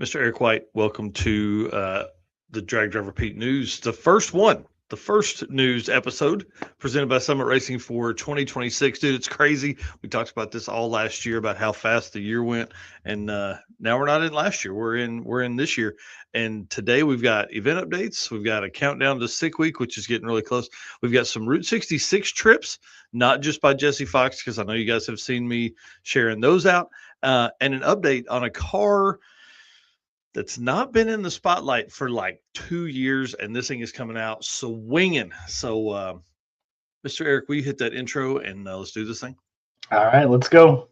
Mr. Eric White, welcome to the Drag Drive Repeat News, the first news episode presented by Summit Racing for 2026. Dude, it's crazy. We talked about this all last year about how fast the year went, and now we're not in last year. We're in this year, and today we've got event updates. We've got a countdown to Sick Week, which is getting really close. We've got some Route 66 trips, not just by Jesse Fox, because I know you guys have seen me sharing those out, and an update on a car that's not been in the spotlight for like 2 years, and this thing is coming out swinging. So, Mr. Eric, will you hit that intro and let's do this thing? All right, let's go.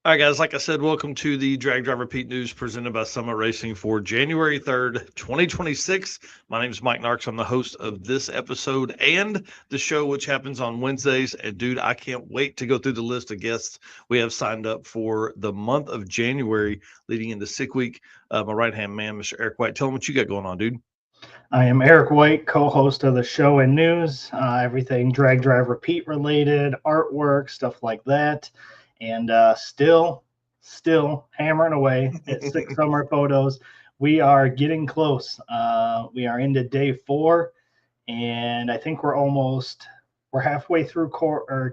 All right, guys, like I said, welcome to the Drag Drive Repeat News presented by Summit Racing for January 3rd, 2026. My name is Mike Narks. I'm the host of this episode and the show, which happens on Wednesdays. And, dude, I can't wait to go through the list of guests we have signed up for the month of January leading into Sick Week. My right-hand man, Mr. Eric White, tell them what you got going on, dude. I am Eric White, co-host of the show and news, everything Drag Drive Repeat related, artwork, stuff like that. And still hammering away at 6 summer photos. We are getting close. We are into day 4, and I think we're halfway through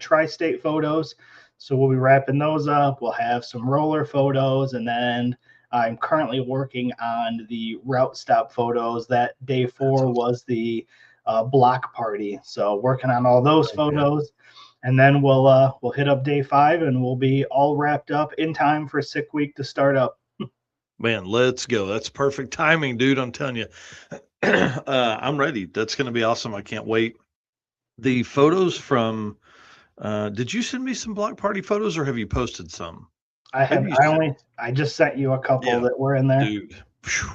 tri-state photos. So we'll be wrapping those up. We'll have some roller photos, and then I'm currently working on the route stop photos. That day 4 was the block party. So working on all those photos. And then we'll hit up day 5, and we'll be all wrapped up in time for Sick Week to start up. Man, let's go. That's perfect timing, dude. I'm telling you. I'm ready. That's going to be awesome. I can't wait. The photos from did you send me some block party photos, or have you posted some? I just sent you a couple that were in there. Dude. Whew.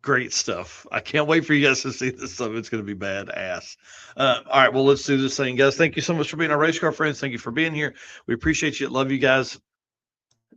Great stuff. I can't wait for you guys to see this stuff. It's going to be badass. All right, well, let's do this thing, guys. Thank you so much for being our race car friends. Thank you for being here. We appreciate you. Love you guys.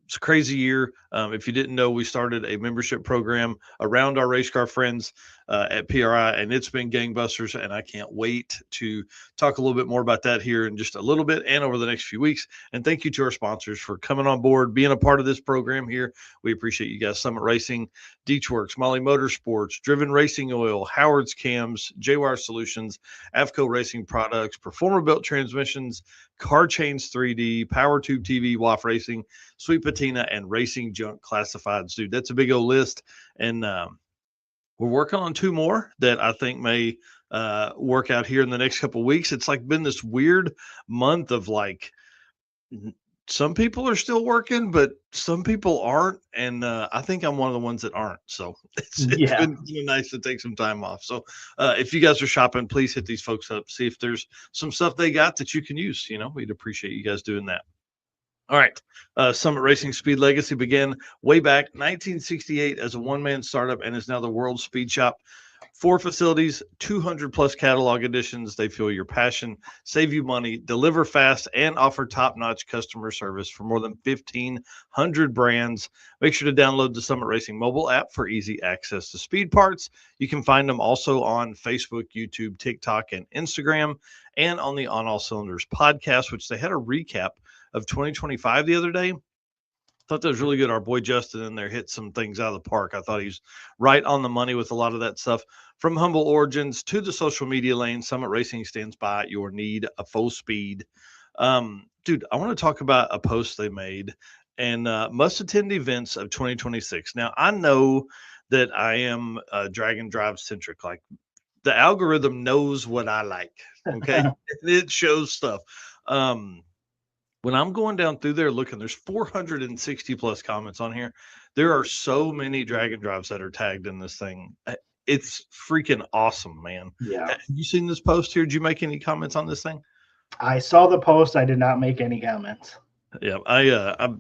It's a crazy year. If you didn't know, we started a membership program around our race car friends at PRI, and it's been gangbusters, and I can't wait to talk a little bit more about that here in just a little bit and over the next few weeks. And thank you to our sponsors for coming on board, being a part of this program here. We appreciate you guys. Summit Racing, Deechworks, Molly Motorsports, Driven Racing Oil, Howard's Cams, JWire Solutions, Avco Racing Products, Performer Built Transmissions, Car Chains 3D, Power Tube TV, WAF Racing, Sweet Patina, and Racing Junk Classifieds. Dude, that's a big old list. And we're working on 2 more that I think may work out here in the next couple of weeks. It's like been this weird month of like some people are still working, but some people aren't. And I think I'm one of the ones that aren't. So it's been nice to take some time off. So if you guys are shopping, please hit these folks up. See if there's some stuff they got that you can use. You know, we'd appreciate you guys doing that. All right. Summit Racing Speed Legacy began way back 1968 as a one-man startup and is now the world's speed shop. 4 facilities, 200 plus catalog editions. They fuel your passion, save you money, deliver fast, and offer top-notch customer service for more than 1,500 brands. Make sure to download the Summit Racing mobile app for easy access to speed parts. You can find them also on Facebook, YouTube, TikTok, and Instagram, and on the On All Cylinders podcast, which they had a recap of 2025 the other day. Thought that was really good. Our boy Justin in there hit some things out of the park. I thought he's right on the money with a lot of that stuff. From humble origins to the social media lane, Summit Racing stands by your need a full speed Dude, I want to talk about a post they made and must attend events of 2026. Now, I know that I am drag and drive centric. Like the algorithm knows what I like. Okay. And it shows stuff. Um, when I'm going down through there looking, there's 460 plus comments on here. There are so many drag and drives that are tagged in this thing. It's freaking awesome, man. Yeah. Have you seen this post here? Did you make any comments on this thing? I saw the post. I did not make any comments. Yeah,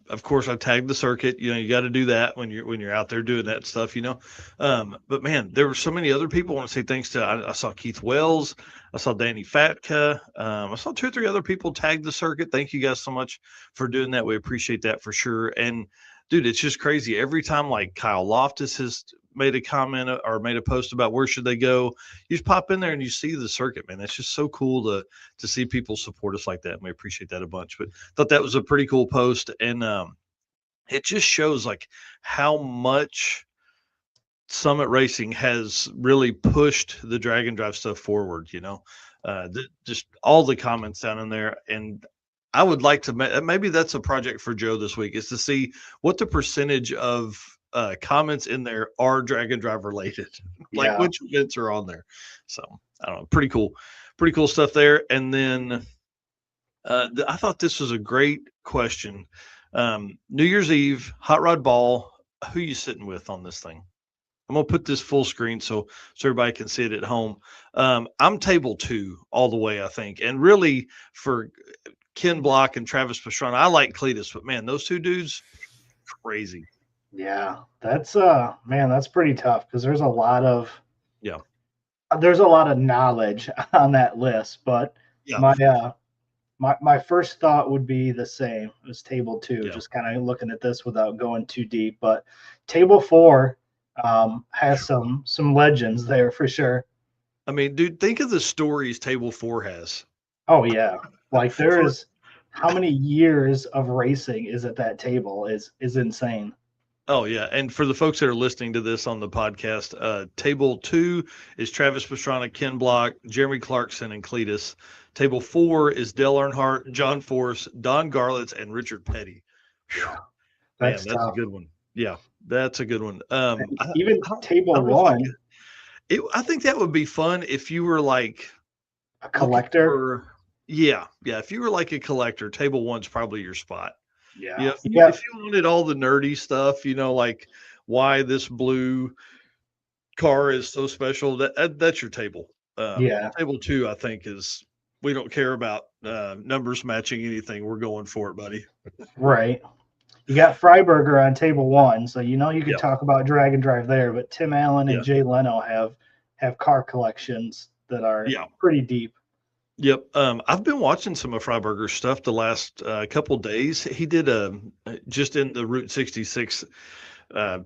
of course I tagged the circuit. You know, you got to do that when you're out there doing that stuff. You know, but man, there were so many other people. I want to say thanks to I saw Keith Wells, I saw Danny Fatka, I saw 2 or 3 other people tag the circuit. Thank you guys so much for doing that. We appreciate that for sure. And dude, it's just crazy every time. Like Kyle Loftus has made a comment or made a post about where should they go. You just pop in there and you see the circuit, man. It's just so cool to see people support us like that. And we appreciate that a bunch. But thought that was a pretty cool post. And it just shows like how much Summit Racing has really pushed the drag and drive stuff forward, you know. Just all the comments down in there. And I would like to maybe that's a project for Joe this week is to see what the percentage of comments in there are drag and drive related, like Yeah. which events are on there. So I don't know, pretty cool stuff there. And then I thought this was a great question. New Year's Eve, Hot Rod Ball. Who you sitting with on this thing? I'm gonna put this full screen so everybody can see it at home. I'm table 2 all the way, I think, and really for Ken Block and Travis Pastrana, I like Cletus, but man, those 2 dudes, crazy. Yeah. That's man, that's pretty tough because Yeah, there's a lot of knowledge on that list, but yeah, my my first thought would be the same as table 2, yeah. just kind of looking at this without going too deep. But table 4 has some legends there for sure. I mean, dude, think of the stories Table 4 has. Oh yeah, like For there's how many years of racing is at that table is insane. Oh yeah, and for the folks that are listening to this on the podcast, table 2 is Travis Pastrana, Ken Block, Jeremy Clarkson, and Cletus. Table 4 is Dale Earnhardt, John Force, Don Garlitz, and Richard Petty. Whew, Yeah, man, that's that's a tough. good one. Yeah, that's a good one. And even I table don't know if I one, could. I think that would be fun if you were like a looking collector. for. Yeah, yeah. If you were like a collector, table 1's probably your spot. Yeah, Yeah, yeah, if you wanted all the nerdy stuff, you know, like why this blue car is so special, that's your table. yeah. Table 2, I think, is we don't care about numbers matching anything. We're going for it, buddy. Right. You got Freiberger on table 1, so you know you could Yeah, talk about drag and drive there. But Tim Allen and yeah, Jay Leno have car collections that are yeah. pretty deep. Yep. I've been watching some of Freiberger's stuff the last couple days. He did just in the Route 66 uh,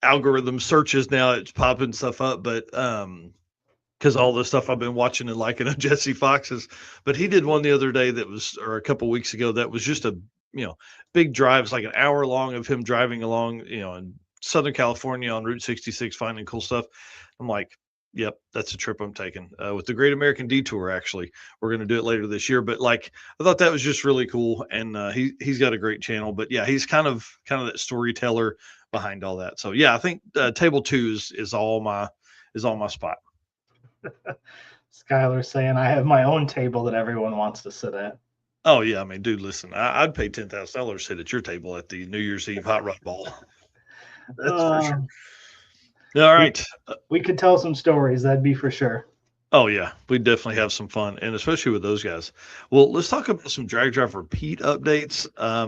algorithm searches now, it's popping stuff up, but because all the stuff I've been watching and liking of Jesse Fox's. But he did one the other day that was, or a couple weeks ago, that was just a big drive. It's like an hour long of him driving along, in Southern California on Route 66, finding cool stuff. I'm like, yep, that's a trip I'm taking with the Great American Detour. Actually, we're going to do it later this year. But like, I thought that was just really cool, and he's got a great channel. But yeah, he's kind of that storyteller behind all that. So yeah, I think table 2 is all my spot. Skylar saying I have my own table that everyone wants to sit at. Oh yeah, I mean, dude, listen, I'd pay $10,000 to sit at your table at the New Year's Eve Hot Rod Ball. That's for Uh, sure. All we right. we could tell some stories, that'd be for sure. Oh yeah, we definitely have some fun, and especially with those guys. Well, let's talk about some drag drive repeat updates.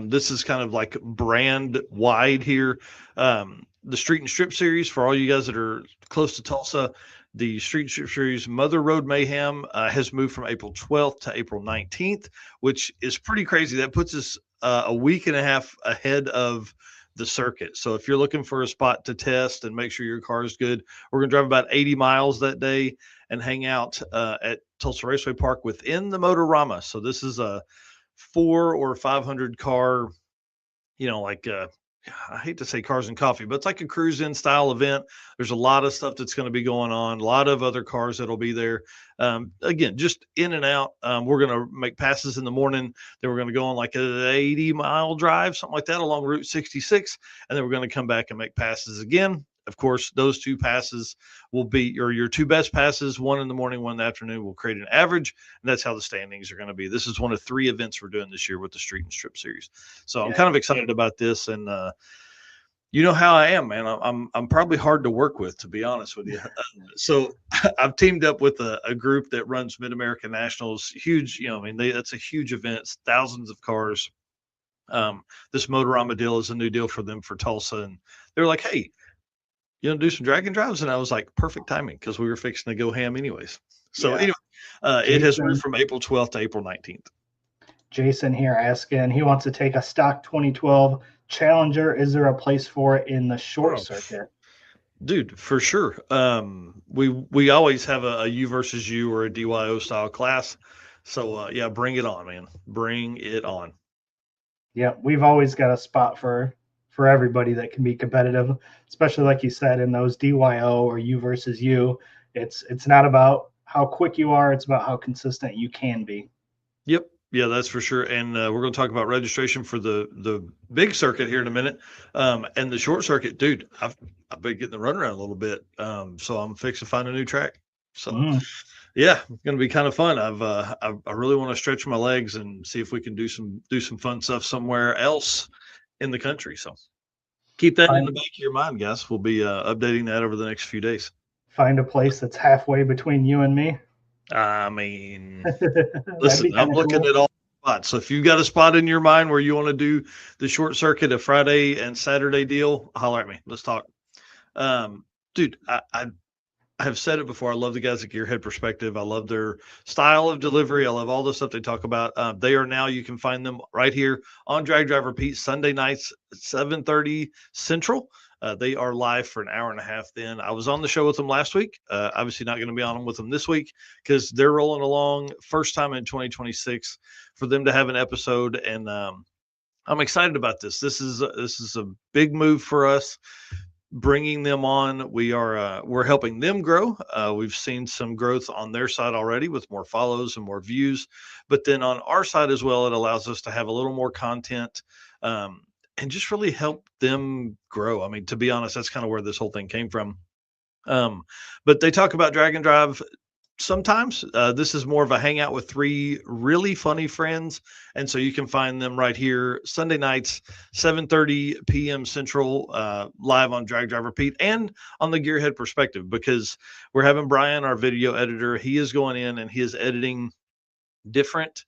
This is kind of like brand wide here. The Street and Strip series for all you guys that are close to Tulsa. The Street and Strip series Mother Road Mayhem has moved from April 12th to April 19th, which is pretty crazy. That puts us a week and a half ahead of the circuit. So if you're looking for a spot to test and make sure your car is good, we're going to drive about 80 miles that day and hang out at Tulsa Raceway Park within the Motorama. So this is a 400 or 500 car, like I hate to say cars and coffee, but it's like a cruise in style event. There's a lot of stuff that's going to be going on, a lot of other cars that'll be there. Again, just in and out. We're going to make passes in the morning. Then we're going to go on like an 80-mile drive, something like that, along Route 66. And then we're going to come back and make passes again. Of course, those two passes will be, or your two best passes, one in the morning, one in the afternoon, will create an average. And that's how the standings are going to be. This is one of 3 events we're doing this year with the Street and Strip Series. So I'm kind of excited about this. And, you know how I am, man. I'm probably hard to work with, to be honest with you. So I've teamed up with a group that runs Mid America Nationals. Huge, I mean, that's a huge event. It's thousands of cars. This Motorama deal is a new deal for them for Tulsa, and they're like, "Hey, do some drag and drives?" And I was like, "Perfect timing," because we were fixing to go ham anyways. So anyway, it has moved from April 12th to April 19th. Jason here asking, he wants to take a stock 2012 Challenger. Is there a place for it in the short circuit? Dude, for sure. We always have a U versus U or a DYO style class. So yeah, bring it on, man. Bring it on. Yeah, we've always got a spot for everybody that can be competitive, especially like you said in those DYO or U versus U. It's not about how quick you are, it's about how consistent you can be. Yep. Yeah, that's for sure. And we're going to talk about registration for the big circuit here in a minute. And the short circuit, dude, I've been getting the runaround a little bit. So I'm fixing to find a new track. So yeah, it's going to be kind of fun. I really want to stretch my legs and see if we can do some fun stuff somewhere else in the country. So keep that in the back of your mind, guys. We'll be updating that over the next few days. Find a place that's halfway between you and me. I mean, listen, I'm looking at all spots. So if you've got a spot in your mind where you want to do the short circuit, a Friday and Saturday deal, holler at me. Let's talk. Dude, I have said it before. I love the guys at Gearhead Perspective. I love their style of delivery. I love all the stuff they talk about. They are now, you can find them right here on Drag Drive Repeat Sunday nights at 7:30 Central. They are live for an hour and a half. Then I was on the show with them last week. Obviously not going to be on them with them this week because they're rolling along. First time in 2026 for them to have an episode, and I'm excited about this. This is a big move for us. Bringing them on, we're helping them grow. We've seen some growth on their side already with more follows and more views, but then on our side as well, it allows us to have a little more content. And just really help them grow. I mean, to be honest, that's kind of where this whole thing came from. But they talk about drag and drive sometimes. This is more of a hangout with 3 really funny friends. And so you can find them right here Sunday nights, 7:30 p.m. Central, live on Drag Drive Repeat and on the Gearhead Perspective, because we're having Brian, our video editor. He is going in and he is editing different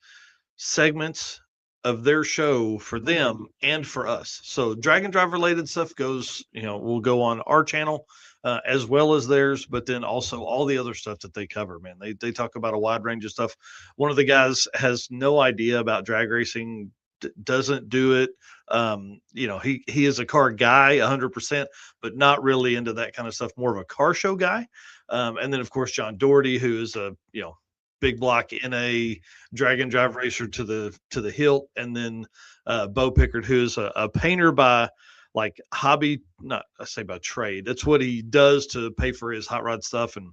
segments of their show for them and for us. So drag and drive related stuff goes, will go on our channel as well as theirs, but then also all the other stuff that they cover, man. They talk about a wide range of stuff. One of the guys has no idea about drag racing, doesn't do it. He is a car guy 100%, but not really into that kind of stuff, more of a car show guy. And then of course, John Doherty, who is a, big block NA drag and drive racer to the hilt, and then Bo Pickard, who's a painter by like hobby, not I say by trade. That's what he does to pay for his hot rod stuff, and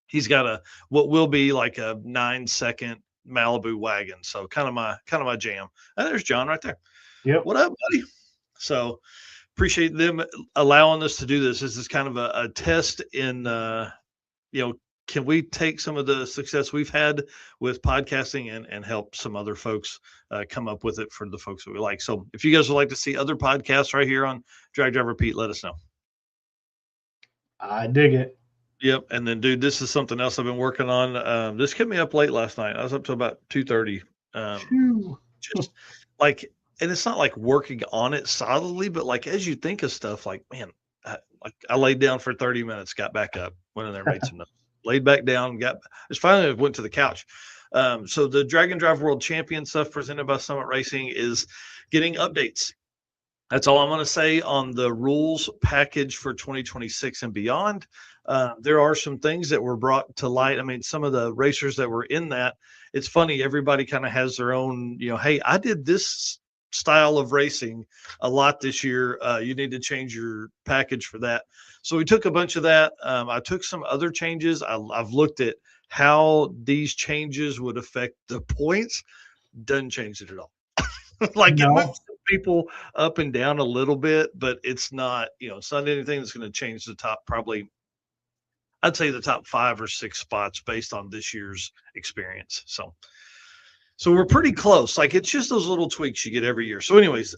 he's got what will be like a 9-second Malibu wagon. So kind of my jam. And there's John right there. Yep. What up, buddy? So appreciate them allowing us to do this. This is kind of a test in can we take some of the success we've had with podcasting and help some other folks come up with it for the folks that we like? So if you guys would like to see other podcasts right here on Drag Drive Repeat, let us know. I dig it. Yep. And then, dude, this is something else I've been working on. This kept me up late last night. I was up to about 2:30. Just like, and it's not like working on it solidly, but like as you think of stuff, like, man, I laid down for 30 minutes, got back up, went in there, made some notes. Laid back down, finally went to the couch. So the Drag and Drive World Champion stuff presented by Summit Racing is getting updates. That's all I'm going to say on the rules package for 2026 and beyond. There are some things that were brought to light. I mean, some of the racers that were in that, it's funny, everybody kind of has their own, hey, I did this style of racing a lot this year. You need to change your package for that. So we took a bunch of that. I took some other changes. I've looked at how these changes would affect the points. Doesn't change it at all. Like it No. moves people up and down a little bit, but it's not, it's not anything that's going to change the top, probably I'd say the top 5 or 6 spots based on this year's experience. So we're pretty close. Like it's just those little tweaks you get every year. So, anyways,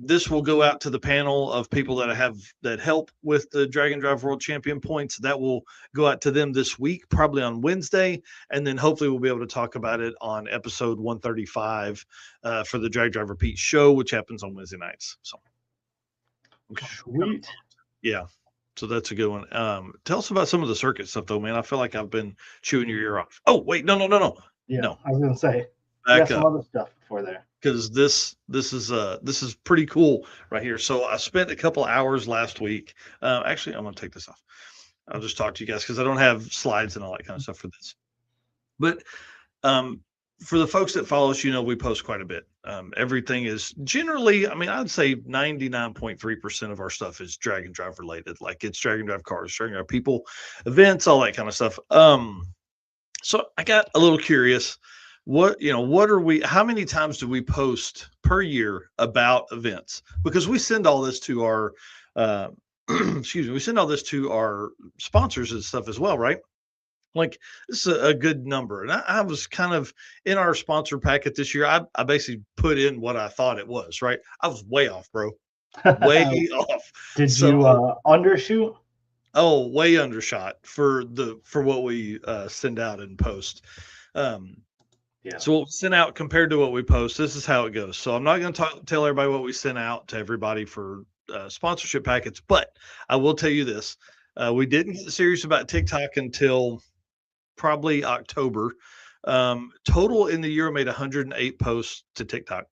this will go out to the panel of people that help with the Dragon Drive World Champion points. That will go out to them this week, probably on Wednesday, and then hopefully we'll be able to talk about it on episode 135 for the Drag Drive Repeat show, which happens on Wednesday nights. So, okay. Sweet. Yeah. So that's a good one. Tell us about some of the circuit stuff, though, man. I feel like I've been chewing your ear off. Oh, wait, no. Yeah, no. I was gonna say Back some other stuff before there, because this is pretty cool right here. So I spent a couple hours last week. Actually, I'm gonna take this off. I'll just talk to you guys because I don't have slides and all that kind of stuff for this. But for the folks that follow us, we post quite a bit. Everything is generally, I'd say 99.3% of our stuff is Drag and Drive related. Like it's Drag and Drive cars, Drag and Drive people, events, all that kind of stuff. So I got a little curious. How many times do we post per year about events? Because we send all this to our, we send all this to our sponsors and stuff as well, right? Like this is a good number. And I was kind of in our sponsor packet this year. I basically put in what I thought it was, right? I was way off, bro. Way off. Did you undershoot? Oh, way undershot for what we send out and post. Yeah. So what we sent out compared to what we post, this is how it goes. So I'm not going to tell everybody what we sent out to everybody for sponsorship packets, but I will tell you this. We didn't get serious about TikTok until probably October. Total in the year, I made 108 posts to TikTok.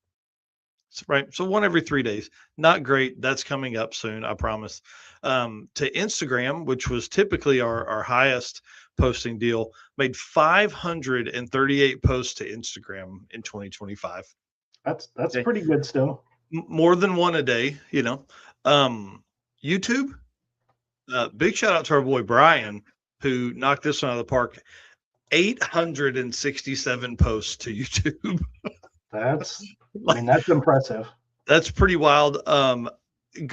Right. So one every 3 days. Not great. That's coming up soon, I promise. To Instagram, which was typically our highest posting deal, made 538 posts to Instagram in 2025. That's okay. Pretty good still. More than one a day, YouTube. Big shout out to our boy Brian, who knocked this one out of the park. 867 posts to YouTube. That's impressive. That's pretty wild. Go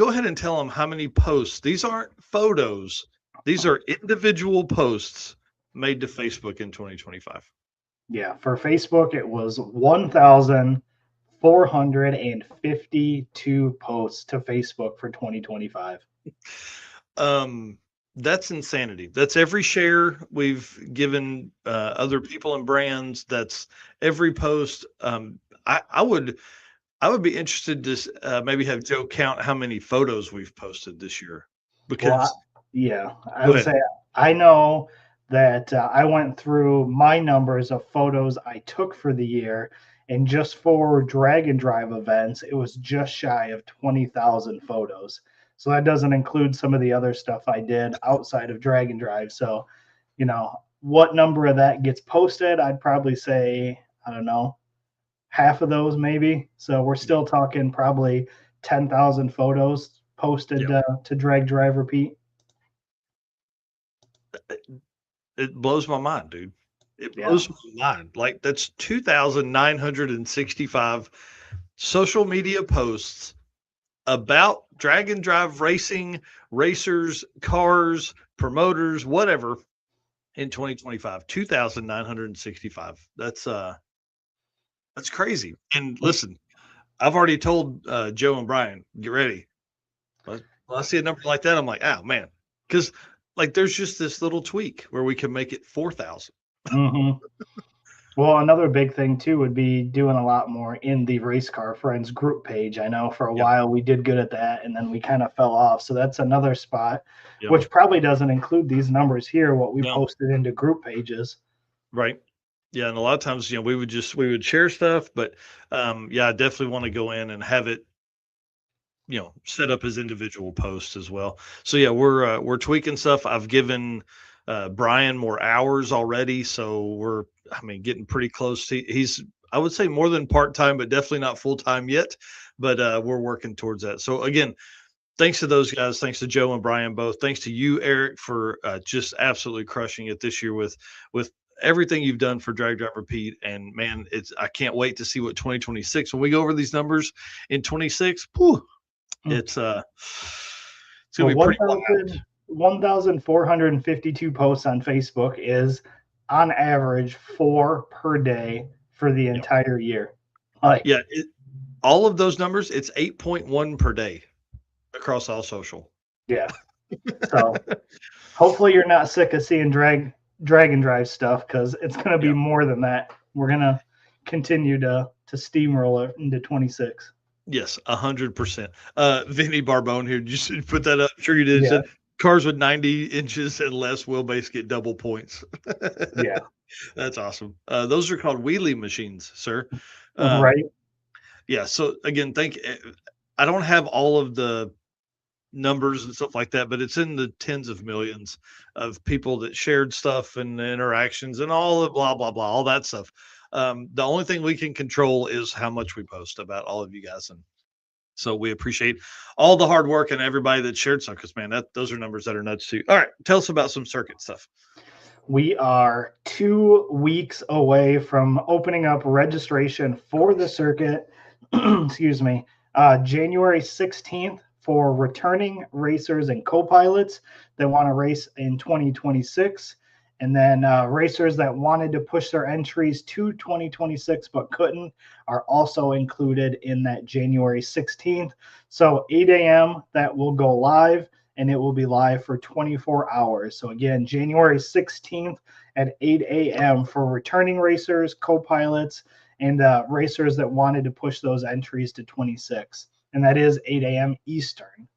ahead and tell them how many posts. These aren't photos. These are individual posts made to Facebook in 2025. Yeah, for Facebook, it was 1,452 posts to Facebook for 2025. That's insanity. That's every share we've given other people and brands. That's every post. I would be interested to maybe have Joe count how many photos we've posted this year. Because I would say I know that I went through my numbers of photos I took for the year, and just for Drag and Drive events, it was just shy of 20,000 photos. So that doesn't include some of the other stuff I did outside of Drag and Drive. So, what number of that gets posted? I'd probably say, I don't know, half of those maybe. So we're still talking probably 10,000 photos posted to Drag Drive Repeat. It blows my mind, dude. It blows my mind. Like that's 2,965 social media posts about Drag and Drive racing, racers, cars, promoters, whatever in 2025. 2,965. That's crazy. And listen, I've already told Joe and Brian, get ready. When I see a number like that, I'm like, oh man, because like there's just this little tweak where we can make it 4,000. Mm-hmm. Well, another big thing too would be doing a lot more in the Race Car Friends group page. I know for a while we did good at that, and then we kind of fell off. So that's another spot, which probably doesn't include these numbers here, what we posted into group pages. Right. Yeah, and a lot of times, we would share stuff, but I definitely want to go in and have it, set up as individual posts as well. So yeah, we're tweaking stuff. I've given Brian more hours already, so we're getting pretty close. He's I would say more than part-time, but definitely not full-time yet. But we're working towards that. So again, thanks to those guys. Thanks to Joe and Brian both. Thanks to you, Eric, for just absolutely crushing it this year with everything you've done for Drag Drive Repeat. And man, I can't wait to see what 2026 when we go over these numbers in 26. Whew, it's gonna be pretty wild. 1,452 posts on Facebook is on average 4 per day for the entire year. Like, yeah, all of those numbers, it's 8.1 per day across all social. Yeah. So hopefully you're not sick of seeing drag and drive stuff, because it's going to be more than that. We're going to continue to steamroll it into 26. Yes, 100%. Vinny Barbone here, you should put that up. Sure you did. Yeah. Said cars with 90 inches and less wheelbase get double points. Yeah. That's awesome. Those are called wheelie machines, sir. Right. Yeah. So again, I don't have all of the numbers and stuff like that, but it's in the tens of millions of people that shared stuff and interactions and all the blah, blah, blah, all that stuff. The only thing we can control is how much we post about all of you guys. And so we appreciate all the hard work and everybody that shared stuff, because man, those are numbers that are nuts too. All right. Tell us about some circuit stuff. We are 2 weeks away from opening up registration for the circuit. Excuse me. January 16th for returning racers and co-pilots that want to race in 2026. And then racers that wanted to push their entries to 2026 but couldn't are also included in that January 16th. So 8 a.m. that will go live, and it will be live for 24 hours. So again, January 16th at 8 a.m. for returning racers, co-pilots, and racers that wanted to push those entries to 26. And that is 8 a.m. Eastern.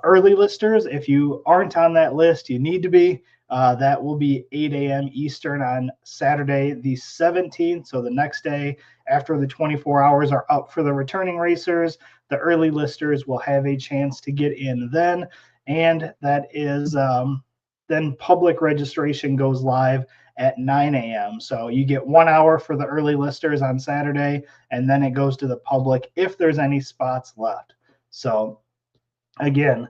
Early listers, if you aren't on that list, you need to be. That will be 8 a.m. Eastern on Saturday, the 17th. So the next day after the 24 hours are up for the returning racers, the early listers will have a chance to get in then. And that is then public registration goes live at 9 a.m. So you get 1 hour for the early listers on Saturday, and then it goes to the public if there's any spots left. So again,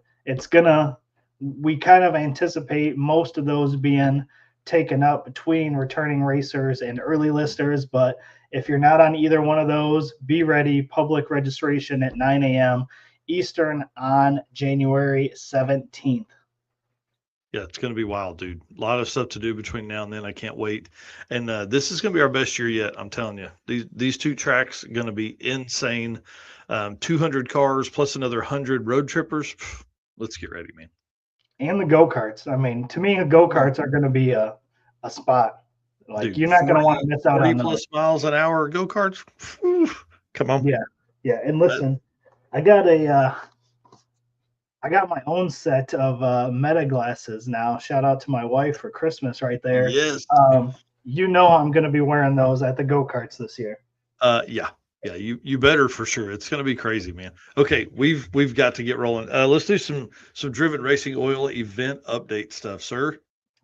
we kind of anticipate most of those being taken up between returning racers and early listers. But if you're not on either one of those, be ready. Public registration at 9 a.m. Eastern on January 17th. Yeah, it's going to be wild, dude. A lot of stuff to do between now and then. I can't wait. And this is going to be our best year yet. I'm telling you, these 2 tracks are going to be insane. 200 cars plus another 100 road trippers. Let's get ready, man. And the go-karts. I mean, to me, the go-karts are going to be a spot. Like, dude, you're not going to want to miss out on 40 plus miles an hour go-karts. Come on. Yeah. And listen, I got my own set of Meta glasses now. Shout out to my wife for Christmas right there. Yes. You know I'm going to be wearing those at the go-karts this year. Yeah, you better for sure. It's going to be crazy, man. Okay, we've got to get rolling. Let's do some Driven Racing Oil event update stuff, sir.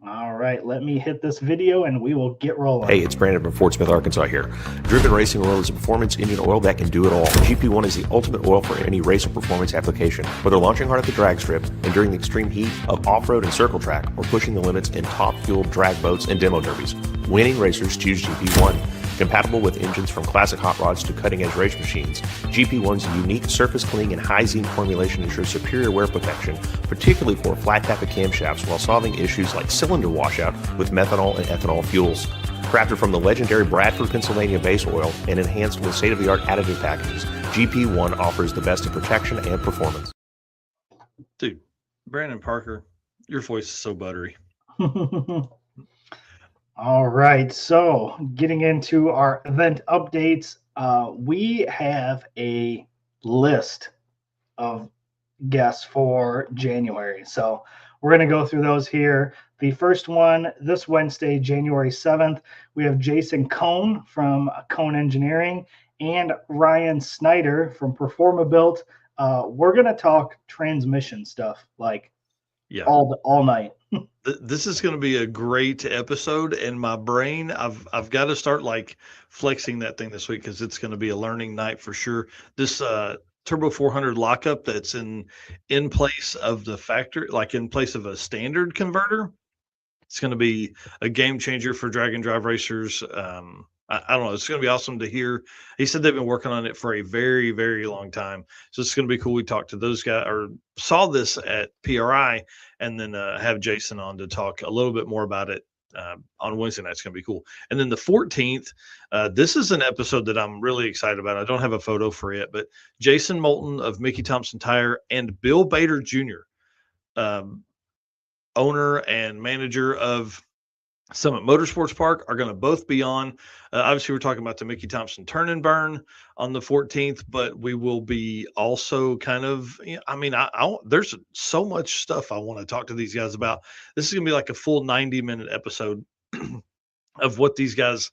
All right, let me hit this video and we will get rolling. Hey, it's Brandon from Fort Smith, Arkansas here. Driven Racing Oil is a performance engine oil that can do it all. GP1 is the ultimate oil for any race or performance application. Whether launching hard at the drag strip, enduring the extreme heat of off-road and circle track, or pushing the limits in top-fueled drag boats and demo derbies, winning racers choose GP1. Compatible with engines from classic hot rods to cutting-edge race machines, GP1's unique surface cleaning and high zinc formulation ensures superior wear protection, particularly for flat tappet camshafts, while solving issues like cylinder washout with methanol and ethanol fuels. Crafted from the legendary Bradford, Pennsylvania base oil and enhanced with state-of-the-art additive packages, GP1 offers the best in protection and performance. Dude, Brandon Parker, your voice is so buttery. All right, so getting into our event updates, we have a list of guests for January. So we're going to go through those here. The first one, this Wednesday, January 7th, we have Jason Cohn from Cohn Engineering and Ryan Snyder from Performabuilt. We're going to talk transmission stuff like all night. This is going to be a great episode, and my brain, I've got to start like flexing that thing this week because it's going to be a learning night for sure. This Turbo 400 lockup that's in place of the factory, like in place of a standard converter. It's going to be a game changer for drag and drive racers. I don't know. It's going to be awesome to hear. He said they've been working on it for a very, very long time. So it's going to be cool. We talked to those guys or saw this at PRI and then have Jason on to talk a little bit more about it on Wednesday night. It's going to be cool. And then the 14th, this is an episode that I'm really excited about. I don't have a photo for it, but Jason Moulton of Mickey Thompson Tire and Bill Bader Jr., owner and manager of Summit Motorsports Park, are going to both be on. Obviously, we're talking about the Mickey Thompson Turn and Burn on the 14th, but we will be also kind of, I mean, there's so much stuff I want to talk to these guys about. This is going to be like a full 90-minute episode of what these guys,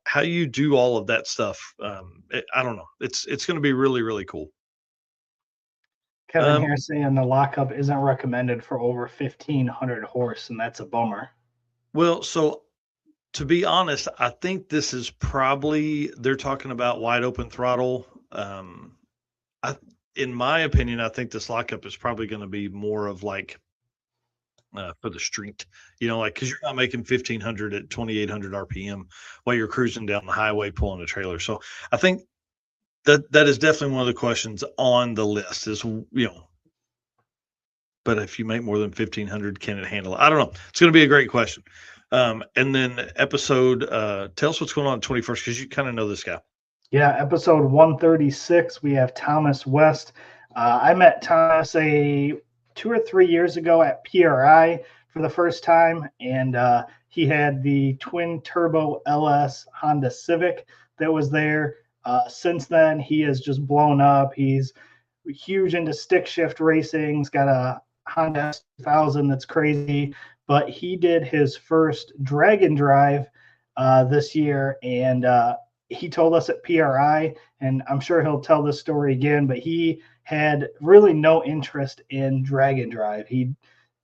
how you do all of that stuff. I don't know. It's going to be really, really cool. Kevin here saying the lockup isn't recommended for over 1,500 horse, and that's a bummer. Well, so to be honest, I think this is probably, they're talking about wide open throttle. In my opinion, I think this lockup is probably going to be more of like for the street, like because you're not making 1,500 at 2,800 RPM while you're cruising down the highway pulling a trailer. So I think that is definitely one of the questions on the list is, but if you make more than 1,500, can it handle it? I don't know. It's going to be a great question. And then episode, tell us what's going on 21st, because you kind of know this guy. Yeah, episode 136, we have Thomas West. I met Thomas 2 or 3 years ago at PRI for the first time, and he had the twin turbo LS Honda Civic that was there. Since then, he has just blown up. He's huge into stick shift racing. He's got a Honda S2000 that's crazy, but he did his first drag and drive this year, and he told us at PRI, and I'm sure he'll tell this story again, but he had really no interest in drag and drive. He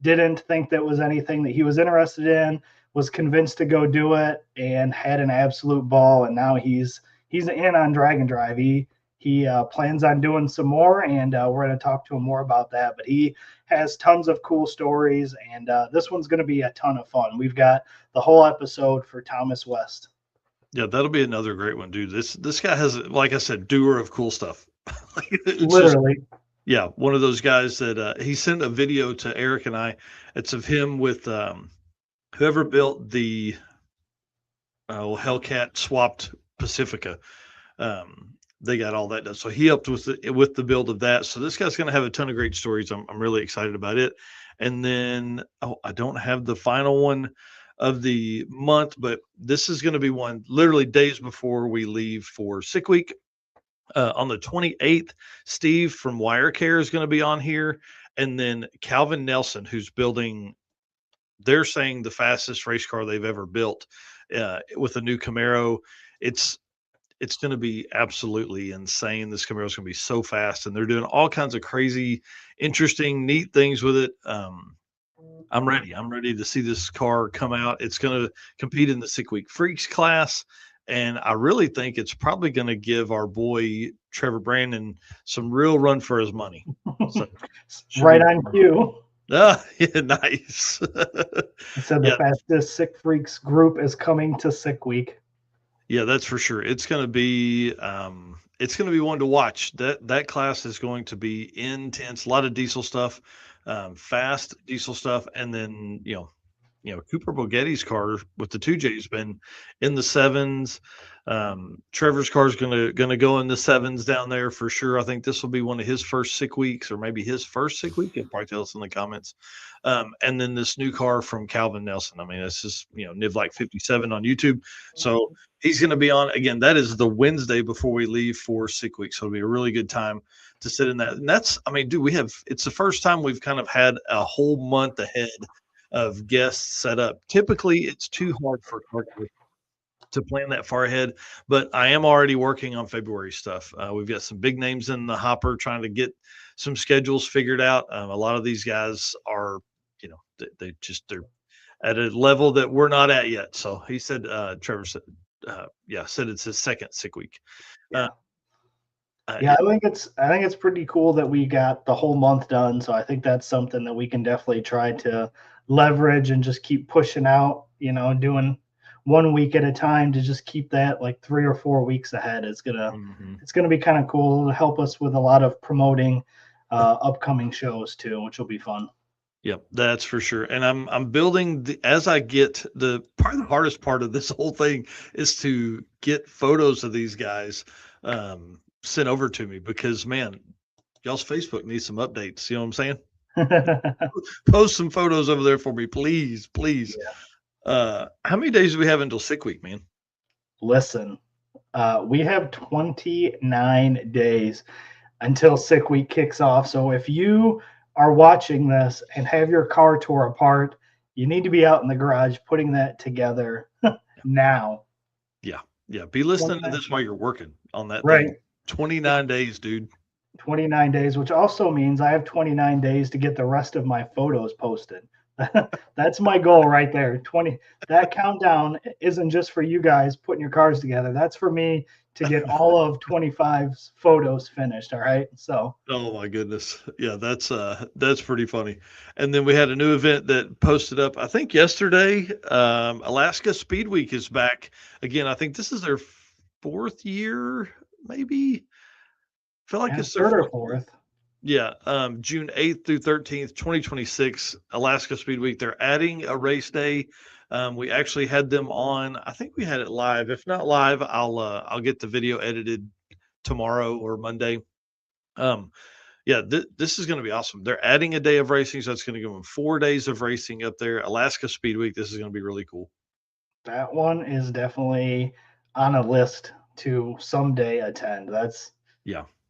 didn't think that was anything that he was interested in, was convinced to go do it, and had an absolute ball, and now he's in on drag and drive. He plans on doing some more, and we're going to talk to him more about that. But he has tons of cool stories, and this one's going to be a ton of fun. We've got the whole episode for Thomas West. Yeah, that'll be another great one, dude. This guy has, like I said, doer of cool stuff. Literally. Yeah, one of those guys that he sent a video to Eric and I. It's of him with whoever built the Hellcat swapped Pacifica. They got all that done, so he helped with the build of that. So this guy's going to have a ton of great stories. I'm really excited about it. And then I don't have the final one of the month, but this is going to be one literally days before we leave for sick week. On the 28th, Steve from WireCare is going to be on here, and then Calvin Nelson, who's building, they're saying the fastest race car they've ever built with a new Camaro. It's going to be absolutely insane. This Camaro is going to be so fast, and they're doing all kinds of crazy, interesting, neat things with it. I'm ready. I'm ready to see this car come out. It's going to compete in the Sick Week Freaks class, and I really think it's probably going to give our boy Trevor Brandon some real run for his money. So, right on cue. Yeah, nice. He said the fastest Sick Freaks group is coming to Sick Week. Yeah, that's for sure. It's going to be one to watch. That class is going to be intense. A lot of diesel stuff, fast diesel stuff, and then Cooper Boghetti's car with the 2J's been in the sevens. Trevor's car is gonna go in the sevens down there for sure. I think this will be one of his first sick weeks, or maybe his first sick week. You'll probably tell us in the comments. And then this new car from Calvin Nelson. I mean, it's just Nivlak 57 on YouTube. So he's going to be on again. That is the Wednesday before we leave for sick week. So it'll be a really good time to sit in that. And that's, I mean, dude, it's the first time we've kind of had a whole month ahead of guests set up. Typically, it's too hard for Carter to plan that far ahead, but I am already working on February stuff. We've got some big names in the hopper trying to get some schedules figured out. A lot of these guys are, They're at a level that we're not at yet. So he said, Trevor said, said it's his second sick week. Yeah. I think it's pretty cool that we got the whole month done. So I think that's something that we can definitely try to leverage and just keep pushing out, doing 1 week at a time to just keep that like 3 or 4 weeks ahead. It's gonna be kind of cool to help us with a lot of promoting upcoming shows too, which will be fun. Yep, that's for sure. And I'm building as I get the hardest part of this whole thing is to get photos of these guys sent over to me, because man, y'all's Facebook needs some updates. You know what I'm saying? Post some photos over there for me, please. Yeah. How many days do we have until sick week, man? Listen, we have 29 days until sick week kicks off. So if you are watching this and have your car tore apart, you need to be out in the garage putting that together now. Yeah. Be listening to this while you're working on that. Right. Thing. 29 days, dude. 29 days, which also means I have 29 days to get the rest of my photos posted. That's my goal right there. That countdown isn't just for you guys putting your cars together. That's for me to get all of 25's photos finished. All right. So. Oh my goodness. Yeah, that's pretty funny. And then we had a new event that posted up, I think yesterday. Alaska Speed Week is back again. I think this is their 4th year, maybe. I feel like it's their 3rd or 4th. Yeah, June 8th through 13th, 2026, Alaska Speed Week. They're adding a race day. We actually had them on. I think we had it live. If not live, I'll get the video edited tomorrow or Monday. This is going to be awesome. They're adding a day of racing, so it's going to give them 4 days of racing up there. Alaska Speed Week. This is going to be really cool. That one is definitely on a list to someday attend.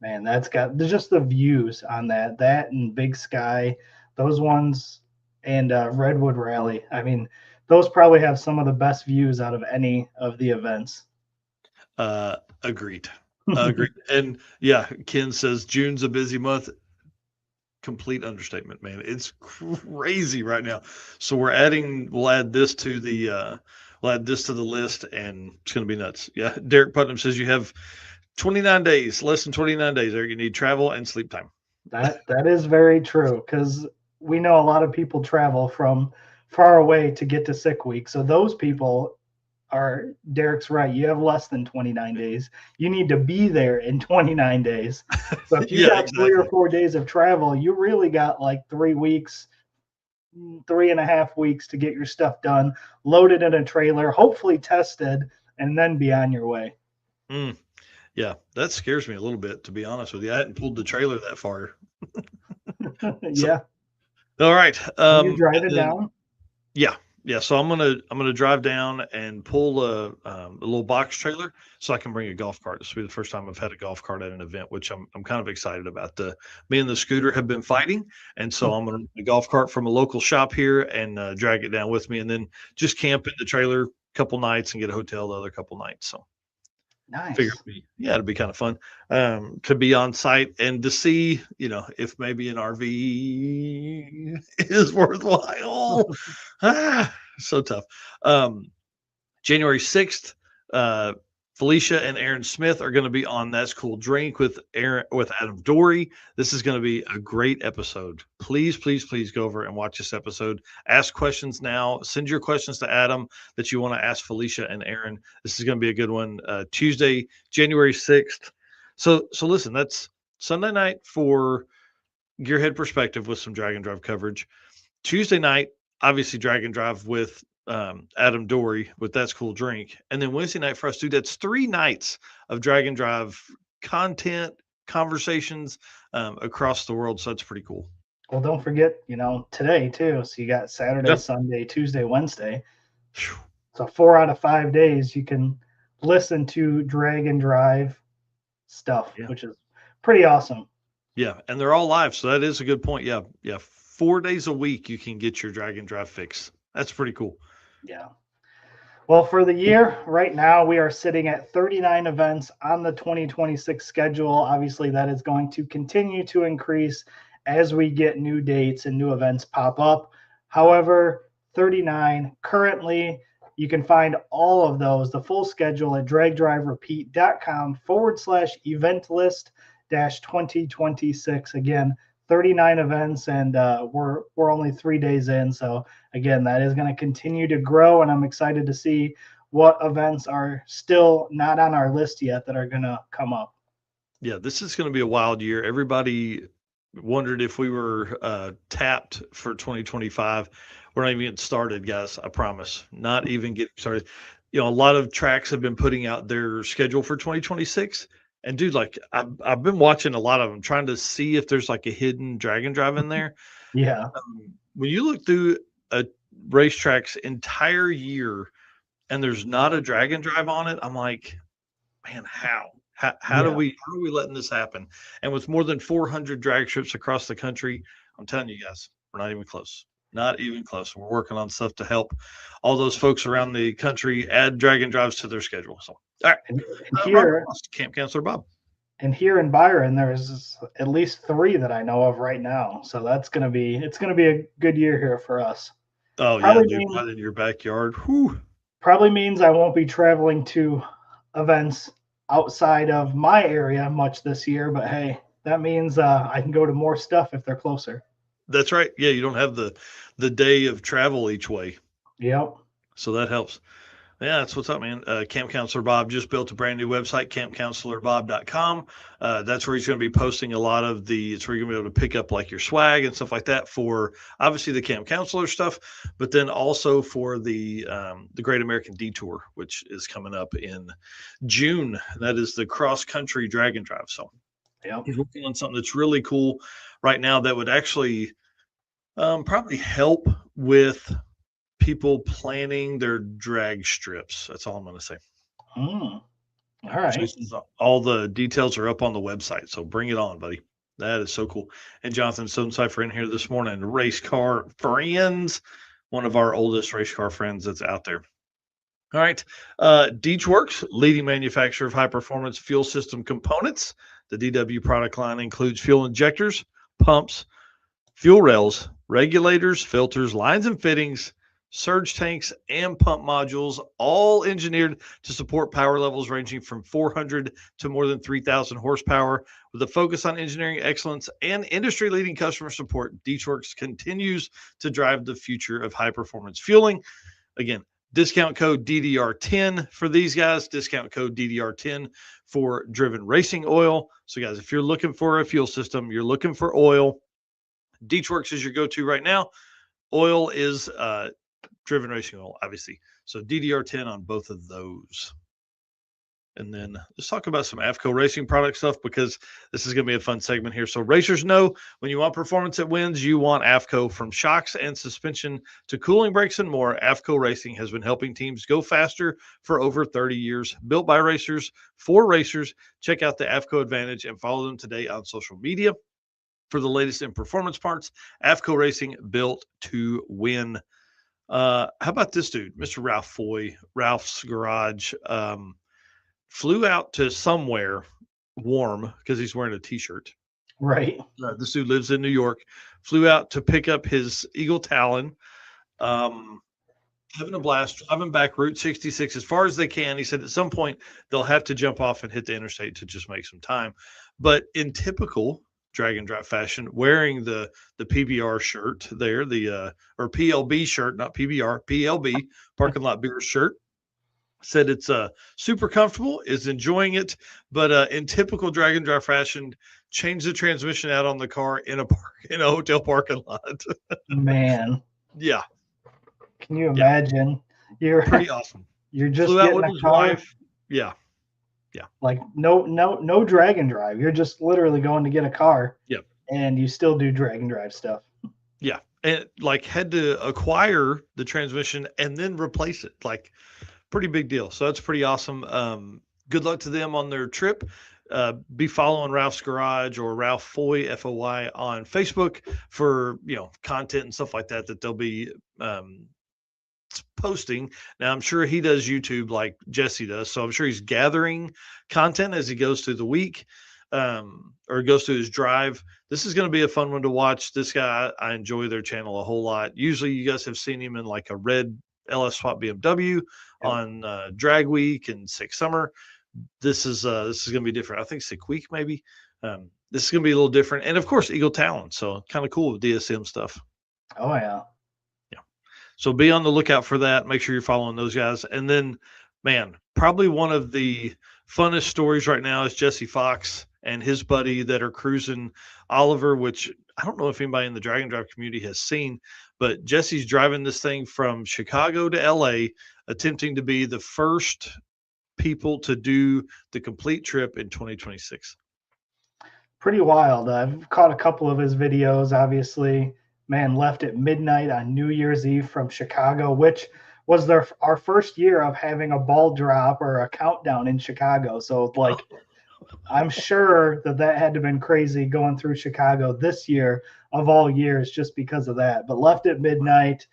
Man, that's got just the views on that and Big Sky, those ones, and Redwood Rally. I mean, those probably have some of the best views out of any of the events. Agreed. And yeah, Ken says June's a busy month. Complete understatement, man. It's crazy right now. So we'll add this to the list, and it's going to be nuts. Yeah, Derek Putnam says you have 29 days, less than 29 days there. You need travel and sleep time. That is very true, because we know a lot of people travel from far away to get to sick week. So those people Derek's right. You have less than 29 days. You need to be there in 29 days. So if you got exactly 3 or 4 days of travel, you really got like 3 weeks, 3.5 weeks to get your stuff done, loaded in a trailer, hopefully tested, and then be on your way. Yeah, that scares me a little bit, to be honest with you. I hadn't pulled the trailer that far. Yeah. All right. You drive it down? Yeah. So I'm gonna drive down and pull a little box trailer so I can bring a golf cart. This will be the first time I've had a golf cart at an event, which I'm kind of excited about. Me and the scooter have been fighting, and so I'm gonna get a golf cart from a local shop here and drag it down with me, and then just camp in the trailer a couple nights and get a hotel the other couple nights. So. Nice. It'd be kind of fun to be on site and to see, if maybe an RV is worthwhile. So tough. January 6th, Felicia and Aaron Smith are going to be on That's Cool Drink with Adam Dory. This is going to be a great episode. Please go over and watch this episode. Ask questions now. Send your questions to Adam that you want to ask Felicia and Aaron. This is going to be a good one. Tuesday, January 6th. So listen, that's Sunday night for Gearhead Perspective with some Drag and Drive coverage. Tuesday night, obviously Drag and Drive with Adam Dory with That's Cool Drink. And then Wednesday night for us, dude, that's 3 nights of Drag and Drive content, conversations across the world. So that's pretty cool. Well, don't forget, today too. So you got Saturday, Sunday, Tuesday, Wednesday. So 4 out of 5 days you can listen to Drag and Drive stuff, which is pretty awesome. Yeah. And they're all live. So that is a good point. Yeah. 4 days a week you can get your Drag and Drive fix. That's pretty cool. Yeah. Well, for the year, right now, we are sitting at 39 events on the 2026 schedule. Obviously, that is going to continue to increase as we get new dates and new events pop up. However, 39 currently. You can find all of those, the full schedule at dragdriverepeat.com/event list 2026. Again, 39 events, and we're only 3 days in. So again, that is going to continue to grow, and I'm excited to see what events are still not on our list yet that are going to come up. Yeah, this is going to be a wild year. Everybody wondered if we were tapped for 2025. We're not even getting started, guys. I promise. Not even getting started. A lot of tracks have been putting out their schedule for 2026. And dude, like I've been watching a lot of them, trying to see if there's like a hidden drag and drive in there. Yeah. When you look through a racetrack's entire year and there's not a drag and drive on it, I'm like, man, how Yeah. are we letting this happen? And with more than 400 drag strips across the country, I'm telling you guys, we're not even close. Not even close. We're working on stuff to help all those folks around the country add drag and drives to their schedule. So, all right. And here, Camp Counselor Bob. And here in Byron, there's at least 3 that I know of right now. So it's gonna be a good year here for us. Oh Probably yeah, dude, right in your backyard. Whew. Probably means I won't be traveling to events outside of my area much this year, but hey, that means I can go to more stuff if they're closer. That's right. Yeah, you don't have the day of travel each way. Yep. So that helps. Yeah, that's what's up, man. Camp Counselor Bob just built a brand new website, campcounselorbob.com. That's where he's going to be posting a lot of it's where you're going to be able to pick up like your swag and stuff like that for obviously the Camp Counselor stuff, but then also for the Great American Detour, which is coming up in June. That is the cross country drag and drive. So Yep. he's working on something that's really cool right now that would actually probably help with people planning their drag strips. That's all I'm going to say. All right. All the details are up on the website. So bring it on, buddy. That is so cool. And Jonathan Stonecipher in here this morning. Race car friends, one of our oldest race car friends that's out there. All right. DeechWorks, leading manufacturer of high performance fuel system components. The DW product line includes fuel injectors, pumps, fuel rails, regulators, filters, lines and fittings, surge tanks, and pump modules, all engineered to support power levels ranging from 400 to more than 3,000 horsepower. With a focus on engineering excellence and industry-leading customer support, DeechWorks continues to drive the future of high-performance fueling. Again, discount code DDR10 for these guys, discount code DDR10 for Driven Racing Oil. So, guys, if you're looking for a fuel system, you're looking for oil, DeechWorks is your go-to right now. Oil is Driven Racing Oil, obviously. So DDR10 on both of those. And then let's talk about some AFCO Racing product stuff because this is going to be a fun segment here. So racers know when you want performance that wins, you want AFCO. From shocks and suspension to cooling brakes and more, AFCO Racing has been helping teams go faster for over 30 years. Built by racers for racers. Check out the AFCO Advantage and follow them today on social media for the latest in performance parts. AFCO Racing, built to win. How about this dude, Mr. Ralph Foy, Ralph's Garage, flew out to somewhere warm because he's wearing a t-shirt. Right. This dude lives in New York, flew out to pick up his Eagle Talon, having a blast, driving back Route 66 as far as they can. He said at some point they'll have to jump off and hit the interstate to just make some time. But in typical drag and drive fashion, wearing the PBR shirt there, or PLB shirt, not PBR, PLB, Parking Lot Beer shirt. Said it's super comfortable, is enjoying it, but in typical drag and drive fashion, changed the transmission out on the car in a hotel parking lot. Man. Yeah. Can you imagine? You're pretty awesome. You're just flew out getting with a his car. wife. Yeah. Like no drag and drive. You're just literally going to get a car. Yep. And you still do drag and drive stuff. Yeah. And like had to acquire the transmission and then replace it. Like pretty big deal. So that's pretty awesome. Good luck to them on their trip. Be following Ralph's Garage or Ralph Foy, Foy, on Facebook for content and stuff like that they'll be posting. Now I'm sure he does YouTube like Jesse does, so I'm sure he's gathering content as he goes through the week. or goes through his drive. This is going to be a fun one to watch. This guy, I enjoy their channel a whole lot. Usually you guys have seen him in like a red LS Swap BMW on Drag Week and Six Summer. This is going to be different. I think Sick Week maybe. This is going to be a little different. And of course, Eagle Talon. So kind of cool with DSM stuff. Oh, yeah. Yeah. So be on the lookout for that. Make sure you're following those guys. And then, man, probably one of the funnest stories right now is Jesse Fox and his buddy that are cruising Oliver, which I don't know if anybody in the Drag and Drive community has seen, but Jesse's driving this thing from Chicago to LA, attempting to be the first people to do the complete trip in 2026. Pretty wild. I've caught a couple of his videos, obviously. Man, left at midnight on New Year's Eve from Chicago, which was our first year of having a ball drop or a countdown in Chicago. So, like, I'm sure that had to have been crazy going through Chicago this year of all years just because of that. But left at midnight.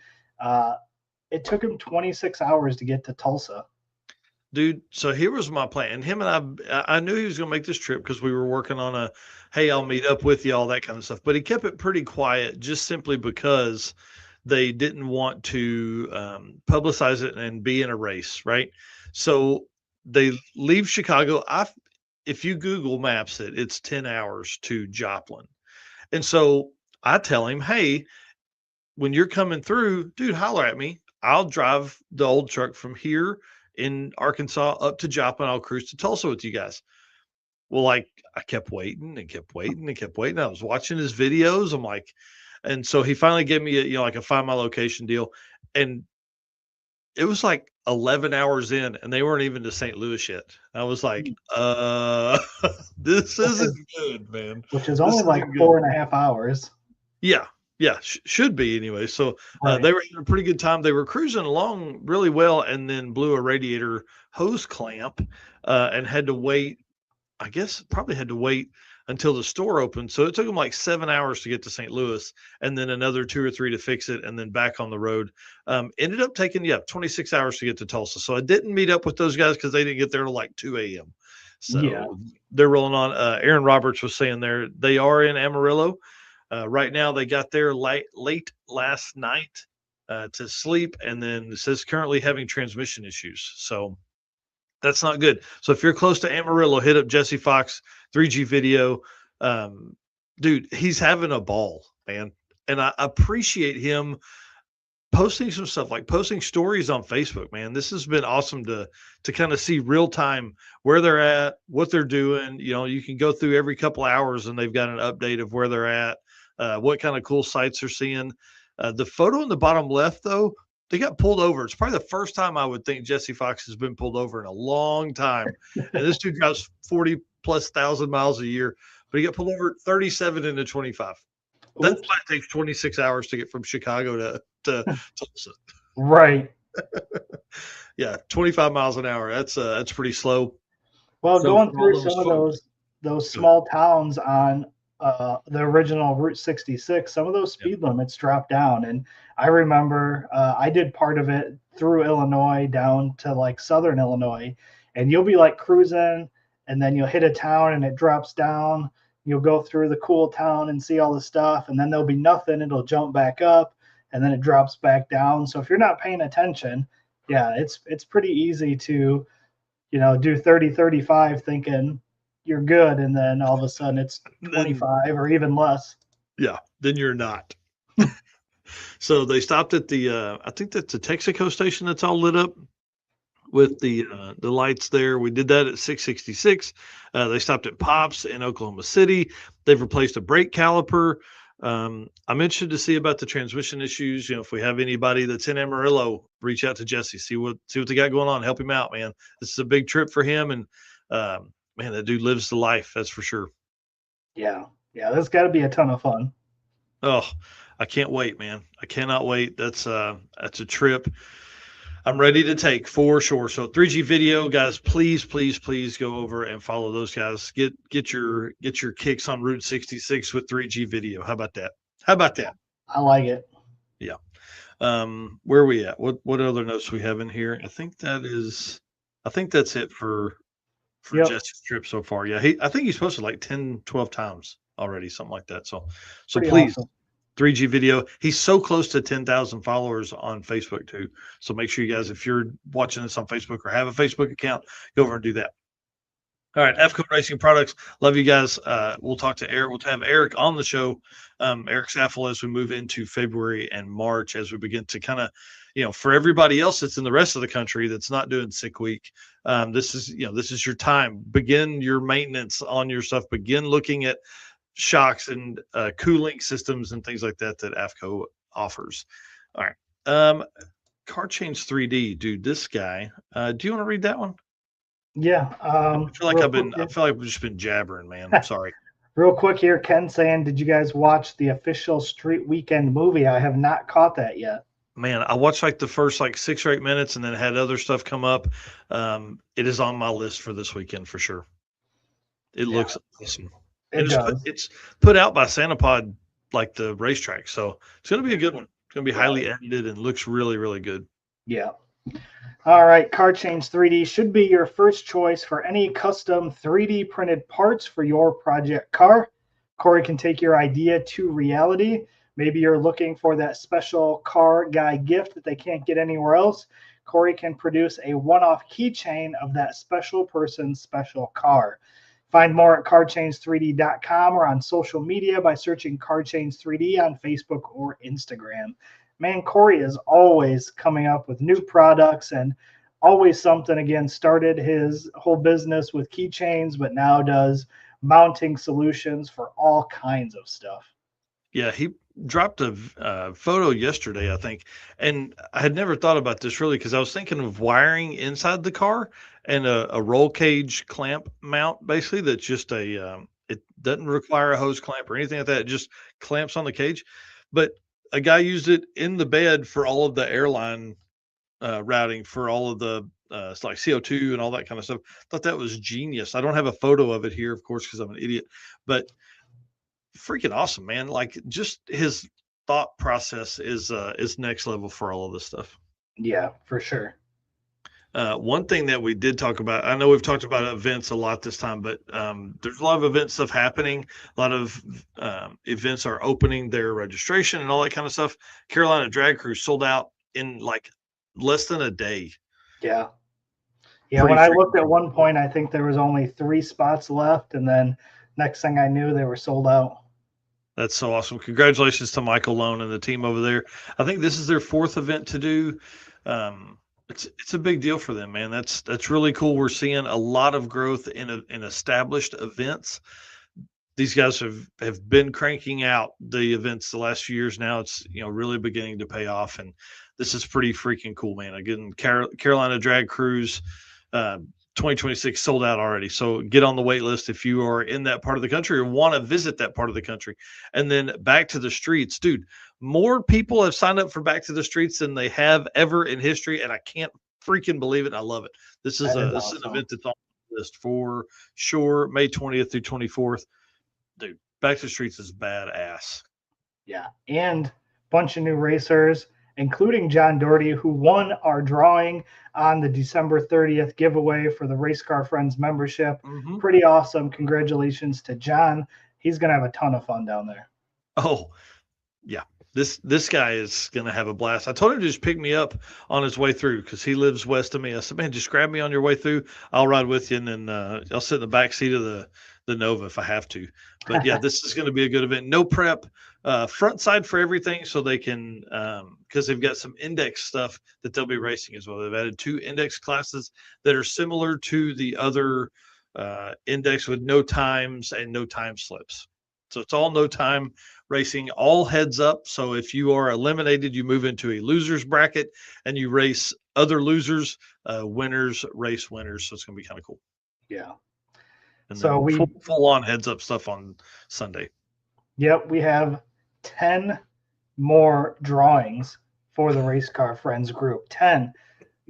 It took him 26 hours to get to Tulsa. Dude, so here was my plan. And him and I knew he was going to make this trip because we were working on hey, I'll meet up with you, all that kind of stuff. But he kept it pretty quiet just simply because they didn't want to publicize it and be in a race, right? So they leave Chicago. If you Google Maps it, it's 10 hours to Joplin. And so I tell him, hey, when you're coming through, dude, holler at me. I'll drive the old truck from here in Arkansas up to Joplin. I'll cruise to Tulsa with you guys. Well, like I kept waiting and kept waiting and kept waiting. I was watching his videos. I'm like, and so he finally gave me like a Find My Location deal. And it was like 11 hours in and they weren't even to St. Louis yet. I was like, this isn't good, man. Which is only like 4.5 hours. Yeah. Yeah, should be anyway. So they were having a pretty good time. They were cruising along really well and then blew a radiator hose clamp and had to wait. I guess probably had to wait until the store opened. So it took them like 7 hours to get to St. Louis and then another 2 or 3 to fix it and then back on the road. Ended up taking, 26 hours to get to Tulsa. So I didn't meet up with those guys because they didn't get there till like 2 a.m. So they're rolling on. Aaron Roberts was saying they are in Amarillo. Right now, they got there late last night to sleep, and then it says currently having transmission issues. So that's not good. So if you're close to Amarillo, hit up Jesse Fox 3G video. Dude, he's having a ball, man. And I appreciate him posting some stuff, like posting stories on Facebook, man. This has been awesome to kind of see real time where they're at, what they're doing. You can go through every couple hours and they've got an update of where they're at. What kind of cool sights they're seeing. The photo in the bottom left, though, they got pulled over. It's probably the first time I would think Jesse Fox has been pulled over in a long time. And this dude drives 40,000+ miles a year, but he got pulled over 37 into 25. That's why it takes 26 hours to get from Chicago to Tulsa. Right. Yeah, 25 miles an hour. That's pretty slow. Well, so going through some of those small towns on the original Route 66, some of those speed limits dropped down. And I remember I did part of it through Illinois down to like Southern Illinois, and you'll be like cruising and then you'll hit a town and it drops down. You'll go through the cool town and see all the stuff, and then there'll be nothing. It'll jump back up and then it drops back down. So if you're not paying attention, it's pretty easy to, do 30, 35 thinking you're good, and then all of a sudden it's 25 or even less. Yeah, then you're not. So they stopped at the I think that's the Texaco station that's all lit up with the lights there. We did that at 666. They stopped at Pops in Oklahoma City. They've replaced a brake caliper. I'm interested to see about the transmission issues. If we have anybody that's in Amarillo, reach out to Jesse, see what they got going on, help him out, man. This is a big trip for him, and man, that dude lives the life, that's for sure. Yeah, that's got to be a ton of fun. Oh, I can't wait, man. I cannot wait. That's a trip I'm ready to take for sure. So 3G video, guys, please go over and follow those guys. Get your kicks on Route 66 with 3G video. How about that? I like it. Yeah. Where are we at? What other notes we have in here? I think that's it for for Yep. Jesse's trip so far. Yeah, I think he's posted like 10, 12 times already, something like that. So Pretty please, awesome. 3G video. He's so close to 10,000 followers on Facebook too. So make sure you guys, if you're watching this on Facebook or have a Facebook account, go over and do that. All right, F Code Racing Products. Love you guys. We'll talk to Eric. We'll have Eric on the show, Eric Saffel, as we move into February and March, as we begin to kind of, for everybody else that's in the rest of the country that's not doing sick week. This is your time. Begin your maintenance on your stuff. Begin looking at shocks and cooling systems and things like that AFCO offers. All right. Car Change 3D, dude. This guy. Do you want to read that one? Yeah. I feel like I've just been jabbering, man. I'm sorry. Real quick here, Ken saying, did you guys watch the official Street Weekend movie? I have not caught that yet. Man, I watched like the first 6 or 8 minutes and then had other stuff come up. It is on my list for this weekend for sure. It looks awesome. It does. It's put out by Santapod, like the racetrack. So it's going to be a good one. It's going to be highly edited and looks really, really good. Yeah. All right. Car Change 3D should be your first choice for any custom 3D printed parts for your project car. Corey can take your idea to reality. Maybe you're looking for that special car guy gift that they can't get anywhere else. Corey can produce a one-off keychain of that special person's special car. Find more at carchange3d.com or on social media by searching Car Change 3D on Facebook or Instagram. Man, Corey is always coming up with new products and always something. Again, started his whole business with keychains, but now does mounting solutions for all kinds of stuff. Yeah, he dropped a photo yesterday, I think, and I had never thought about this really because I was thinking of wiring inside the car and a roll cage clamp mount, basically that's just it doesn't require a hose clamp or anything like that. It just clamps on the cage, but a guy used it in the bed for all of the airline routing for all of the it's like CO2 and all that kind of stuff. Thought that was genius. I don't have a photo of it here, of course, because I'm an idiot, but freaking awesome, man. Like just his thought process is next level for all of this stuff. Yeah, for sure. One thing that we did talk about, I know we've talked about events a lot this time, but there's a lot of event stuff happening. A lot of events are opening their registration and all that kind of stuff. Carolina Drag Cruise sold out in like less than a day. Yeah. Yeah. When I looked at one point, I think there was only 3 spots left. And then next thing I knew, they were sold out. That's so awesome. Congratulations to Michael Lone and the team over there. I think this is their 4th event to do. It's a big deal for them, man. That's really cool. We're seeing a lot of growth in established events. These guys have been cranking out the events the last few years. Now it's really beginning to pay off, and this is pretty freaking cool, man. Again, Carolina Drag Cruise 2026 sold out already. So get on the wait list if you are in that part of the country or want to visit that part of the country. And then Back to the Streets, dude. More people have signed up for Back to the Streets than they have ever in history, and I can't freaking believe it. I love it. This is an event that's on the list for sure. May 20th through 24th. Dude, Back to the Streets is badass. Yeah, and a bunch of new racers, including John Doherty, who won our drawing on the December 30th giveaway for the Race Car Friends membership. Mm-hmm. Pretty awesome. Congratulations to John. He's going to have a ton of fun down there. Oh, yeah. This guy is going to have a blast. I told him to just pick me up on his way through because he lives west of me. I said, man, just grab me on your way through. I'll ride with you, and then I'll sit in the back seat of the Nova if I have to. But, yeah, this is going to be a good event. No prep. Front side for everything, so they can because they've got some index stuff that they'll be racing as well. They've added 2 index classes that are similar to the other index with no times and no time slips. So it's all no time racing, all heads up. So if you are eliminated, you move into a losers bracket and you race other losers. Winners race winners. So it's going to be kind of cool. Yeah. And so we full on heads up stuff on Sunday. Yep, we have 10 more drawings for the Race Car Friends group. 10.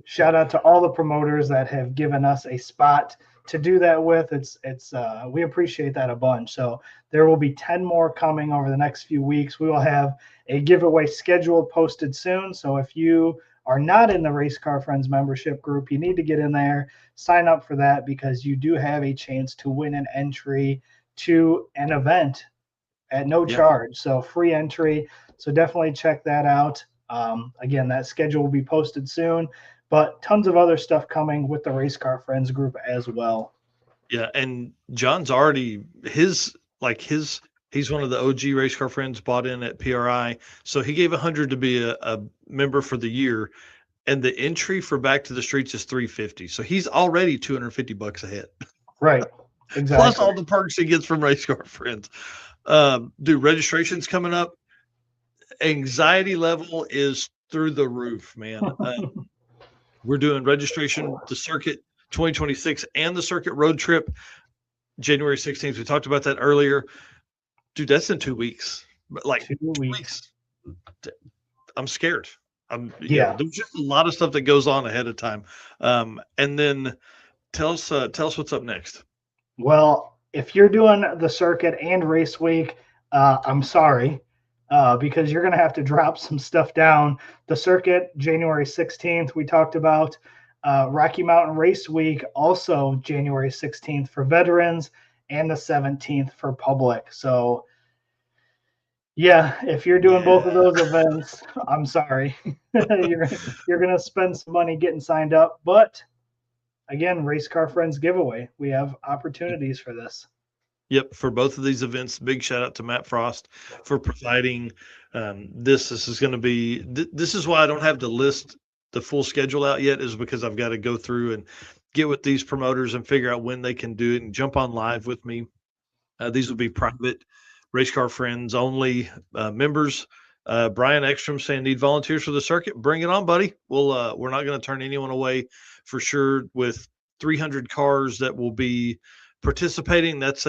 Shout out to all the promoters that have given us a spot to do that with. We appreciate that a bunch. So there will be 10 more coming over the next few weeks. We will have a giveaway schedule posted soon. So if you are not in the Race Car Friends membership group, you need to get in there, sign up for that, because you do have a chance to win an entry to an event at no charge. So free entry. So definitely check that out. Again, that schedule will be posted soon, but tons of other stuff coming with the Race Car Friends group as well. Yeah, and John's already he's one of the OG Race Car Friends, bought in at PRI, so he gave 100 to be a member for the year, and the entry for Back to the Streets is $350. So he's already $250 ahead. Right. Exactly. Plus all the perks he gets from Race Car Friends. Dude, registration's coming up. Anxiety level is through the roof, man. We're doing registration, the Circuit 2026 and the Circuit Road Trip, January 16th. We talked about that earlier. Dude, that's in 2 weeks. Like 2 weeks. I'm scared. There's just a lot of stuff that goes on ahead of time. And then tell us what's up next. Well, if you're doing the Circuit and Race Week, I'm sorry, because you're going to have to drop some stuff down. The Circuit, January 16th, we talked about. Rocky Mountain Race Week, also January 16th for veterans, and the 17th for public. So, yeah, if you're doing both of those events, I'm sorry. you're going to spend some money getting signed up. But, again, Race Car Friends giveaway. We have opportunities for this. Yep, for both of these events, big shout out to Matt Frost for providing this. This is going to be this is why I don't have to list the full schedule out yet, is because I've got to go through and get with these promoters and figure out when they can do it and jump on live with me. These will be private Race Car Friends only members. Brian Ekstrom saying need volunteers for the Circuit. Bring it on, buddy. We're not going to turn anyone away for sure. With 300 cars that will be participating, that's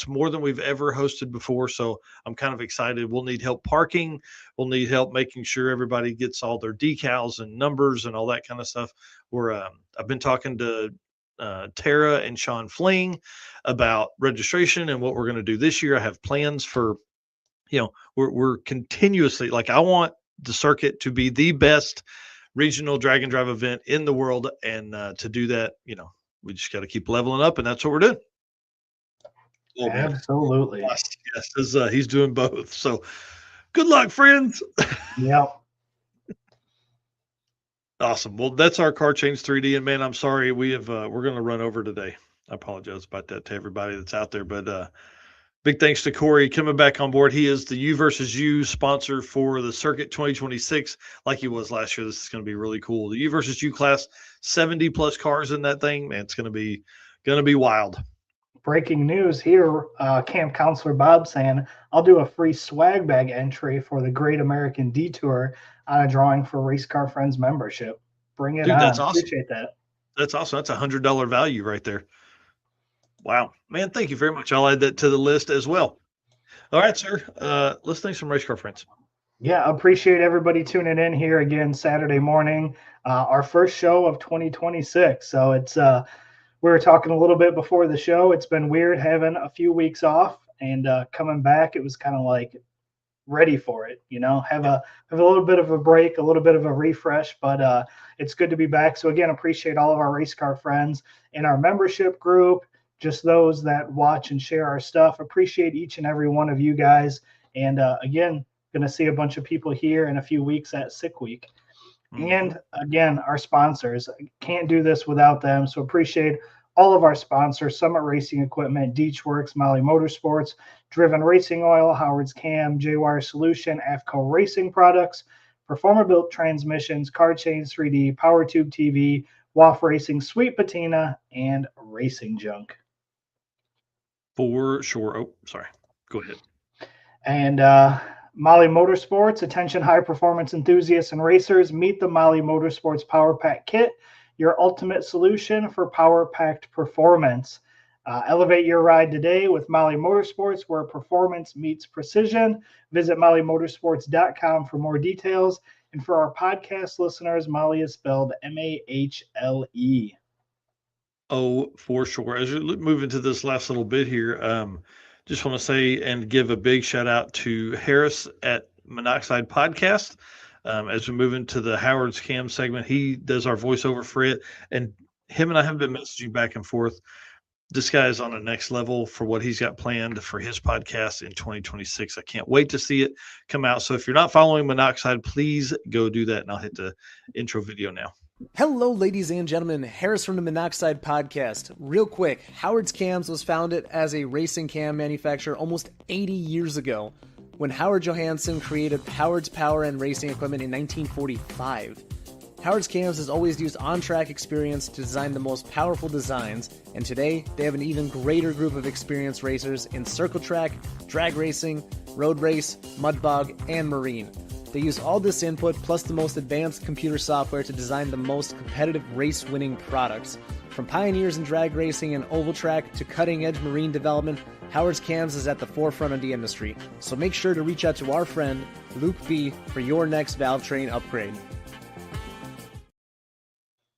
more than we've ever hosted before, so I'm kind of excited. We'll need help parking, we'll need help making sure everybody gets all their decals and numbers and all that kind of stuff. I've been talking to Tara and Sean Fling about registration and what we're going to do this year. I have plans for, we're continuously, like, I want the Circuit to be the best regional drag and drive event in the world, and to do that, we just got to keep leveling up, and that's what we're doing. Oh, absolutely. Yes, he's doing both. So good luck, friends. Yep. Awesome. Well, that's our Car Change 3D, and man, I'm sorry we're going to run over today. I apologize about that to everybody that's out there, but big thanks to Corey coming back on board. He is the U versus U sponsor for the Circuit 2026, like he was last year. This is going to be really cool. The U versus U class, 70 plus cars in that thing, man. It's going to be wild. Breaking news here, Camp Counselor Bob saying, I'll do a free swag bag entry for the Great American Detour on a drawing for Race Car Friends membership. Bring it on. That's awesome. Appreciate that. That's awesome. That's $100 value right there. Wow, man, thank you very much. I'll add that to the list as well. All right, sir. Let's thank some Race Car Friends. Yeah, appreciate everybody tuning in here again Saturday morning, our first show of 2026. So it's we were talking a little bit before the show. It's been weird having a few weeks off and coming back. It was kind of like ready for it, have a little bit of a break, a little bit of a refresh, but it's good to be back. So again, appreciate all of our Race Car Friends in our membership group, just those that watch and share our stuff. Appreciate each and every one of you guys. And again, going to see a bunch of people here in a few weeks at Sick Week. And again, our sponsors, can't do this without them. So appreciate all of our sponsors: Summit Racing Equipment, Deechworks, Molly Motorsports, Driven Racing Oil, Howard's Cam, J-Wire Solution, AFCO Racing Products, Performer Built Transmissions, Car Change 3D, PowerTube TV, WAF Racing, Sweet Patina, and Racing Junk. For sure. Oh, sorry. Go ahead. And Molly Motorsports, attention high performance enthusiasts and racers, meet the Molly Motorsports Power Pack Kit, your ultimate solution for power packed performance. Elevate your ride today with Molly Motorsports, where performance meets precision. Visit mollymotorsports.com for more details. And for our podcast listeners, Molly is spelled M-A-H-L-E. Oh, for sure. As we move into this last little bit here, just want to say and give a big shout out to Harris at Monoxide Podcast. As we move into the Howard's Cam segment, he does our voiceover for it, and him and I have been messaging back and forth. This guy is on a next level for what he's got planned for his podcast in 2026. I can't wait to see it come out. So if you're not following Monoxide, please go do that, and I'll hit the intro video now. Hello, ladies and gentlemen. Harris from the Monoxide Podcast. Real quick, Howard's Cams was founded as a racing cam manufacturer almost 80 years ago when Howard Johansson created Howard's Power and Racing Equipment in 1945. Howard's Cams has always used on-track experience to design the most powerful designs, and today they have an even greater group of experienced racers in circle track, drag racing, road race, mud bog, and marine. They use all this input plus the most advanced computer software to design the most competitive race-winning products. From pioneers in drag racing and oval track to cutting-edge marine development, Howard's Cams is at the forefront of the industry. So make sure to reach out to our friend Luke B for your next valve train upgrade.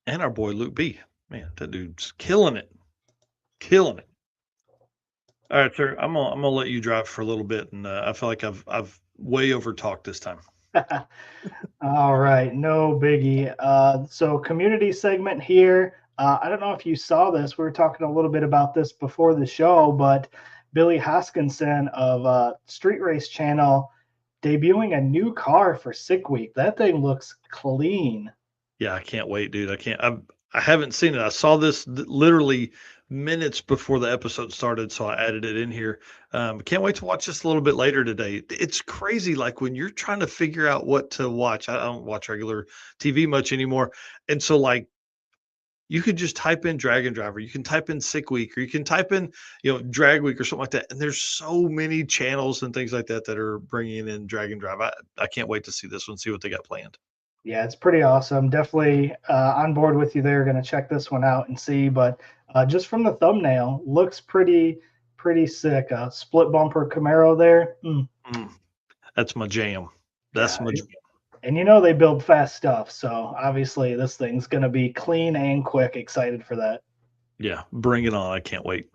And our boy Luke B. Man, that dude's killing it. Killing it. All right, sir. I'm gonna let you drive for a little bit, and I feel like I've way over talked this time. All right, no biggie. So community segment here. I don't know if you saw this. We were talking a little bit about this before the show, but Billy Hoskinson of Street Race Channel debuting a new car for Sick Week. That thing looks clean. Yeah, I can't wait, dude. I haven't seen it. I saw this literally minutes before the episode started, so I added it in here. Can't wait to watch this a little bit later today. It's crazy, like when you're trying to figure out what to watch. I don't watch regular TV much anymore, and so like you could just type in Dragon Driver, you can type in Sick Week, or you can type in Drag Week or something like that, and there's so many channels and things like that that are bringing in Dragon Drive. I can't wait to see this one, see what they got planned. Yeah, it's pretty awesome. Definitely on board with you there. Going to check this one out and see. But just from the thumbnail, looks pretty sick. Split bumper Camaro there. That's my jam. That's my jam. And they build fast stuff. So obviously this thing's going to be clean and quick. Excited for that. Yeah, bring it on. I can't wait.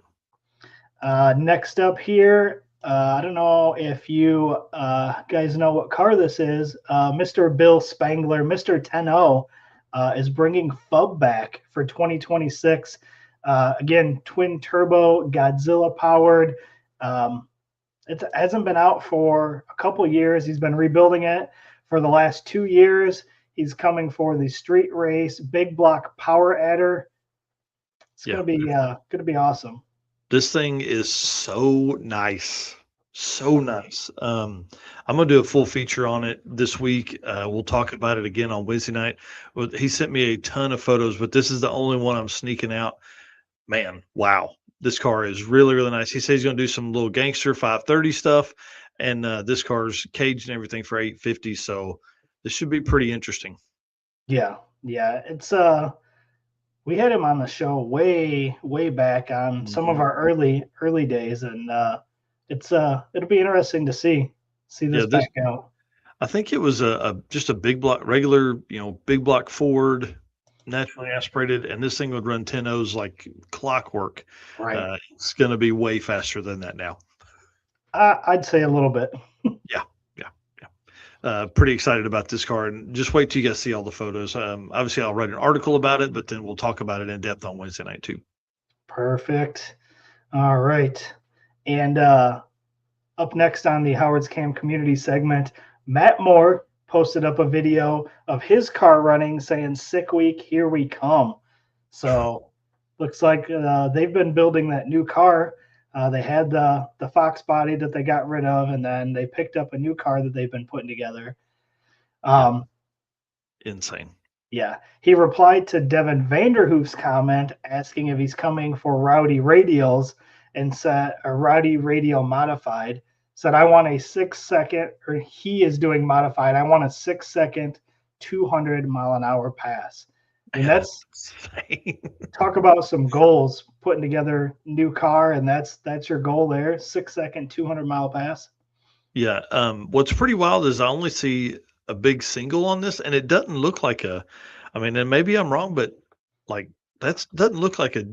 Next up here. I don't know if you guys know what car this is. Mr. Bill Spangler, Mr. 10-0, is bringing FUB back for 2026. Again, twin turbo, Godzilla powered. It hasn't been out for a couple years. He's been rebuilding it for the last 2 years. He's coming for the street race big block power adder. It's gonna be awesome. This thing is so nice. So nice. I'm going to do a full feature on it this week. We'll talk about it again on Wednesday night. He sent me a ton of photos, but this is the only one I'm sneaking out. Man, wow. This car is really, really nice. He says he's going to do some little gangster 530 stuff, and this car's caged and everything for 850. So this should be pretty interesting. Yeah. It's we had him on the show way back on some of our early days, and it'll be interesting to see this back out. I think it was just a big block, regular, big block Ford, naturally aspirated, and this thing would run 10-0s like clockwork. Right. It's going to be way faster than that now. I'd say a little bit. Yeah. Pretty excited about this car, and just wait till you guys see all the photos. Obviously, I'll write an article about it, but then we'll talk about it in depth on Wednesday night too. Perfect. All right. And up next on the Howard's Cam community segment, Matt Moore posted up a video of his car running saying, "Sick Week, here we come." So looks like they've been building that new car. They had the Fox body that they got rid of, and then they picked up a new car that they've been putting together. Insane. Yeah. He replied to Devin Vanderhoof's comment asking if he's coming for Rowdy Radials, and said a Rowdy Radial modified. Said, I want a 6 second, or he is doing modified. I want a 6 second, 200 mile an hour pass. And that's talk about some goals, putting together new car, and that's your goal there. 6 second, 200 mile pass. Yeah. What's pretty wild is I only see a big single on this, and it doesn't look like and maybe I'm wrong, but like doesn't look like a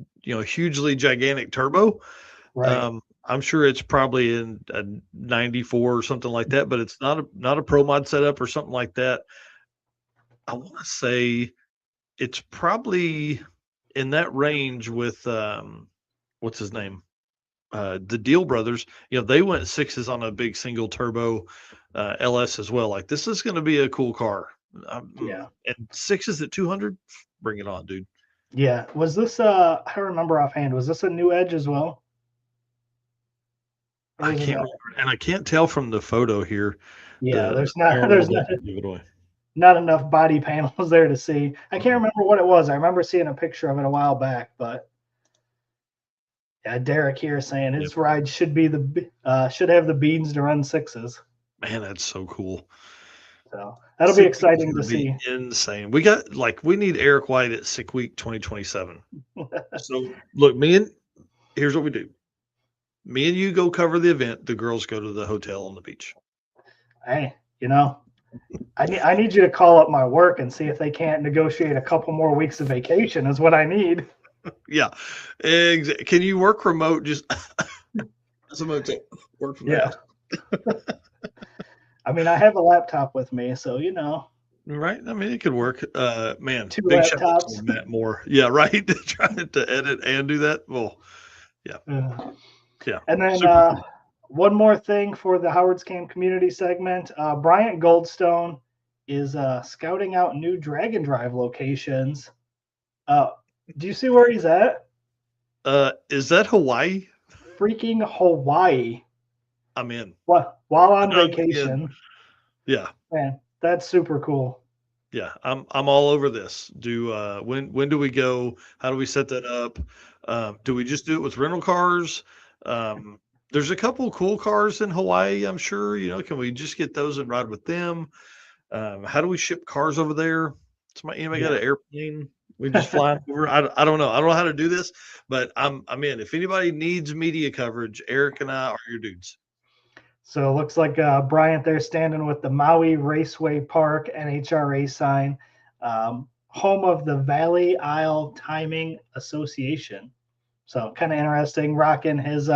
hugely gigantic turbo. Right. I'm sure it's probably in a 94 or something like that, but it's not a pro mod setup or something like that. I want to say it's probably in that range with what's his name? The Deal Brothers. They went sixes on a big single turbo LS as well. Like, this is going to be a cool car. Yeah. And sixes at 200, bring it on, dude. Yeah. Was this I don't remember offhand. Was this a new Edge as well? Or I was it can't a- remember, and I can't tell from the photo here. yeah, The there's not camera there's will not definitely give it away. not enough body panels there to see. I can't remember what it was. I remember seeing a picture of it a while back, but yeah, Derek here saying his ride should be should have the beans to run sixes. Man, that's so cool. So that'll be Sick Week's exciting to gonna be see. insane. We need Eric White at Sick Week 2027. So look, here's what we do. Me and you go cover the event. The girls go to the hotel on the beach. Hey, I need you to call up my work and see if they can't negotiate a couple more weeks of vacation is what I need. Yeah. Can you work remote? Just as a motel. Work from Yeah. there. I mean, I have a laptop with me, so Right. I mean, it could work. Man, Two big shout out laptops. to Matt Moore. Yeah, right. Trying to edit and do that. Well, yeah. Yeah. And then Super cool. one more thing for the Howard's Camp community segment. Bryant Goldstone is scouting out new Drag and Drive locations. Do you see where he's at? Is that Hawaii? Freaking Hawaii. I'm in. While on I'm vacation. in. Yeah. Man, that's super cool. Yeah, I'm all over this. When do we go? How do we set that up? Do we just do it with rental cars? There's a couple cool cars in Hawaii, I'm sure. Can we just get those and ride with them? How do we ship cars over there? Anybody got an airplane? We just fly over. I don't know. I don't know how to do this, but I'm in. If anybody needs media coverage, Eric and I are your dudes. So it looks like Bryant there standing with the Maui Raceway Park NHRA sign, home of the Valley Isle Timing Association. So kind of interesting, rocking his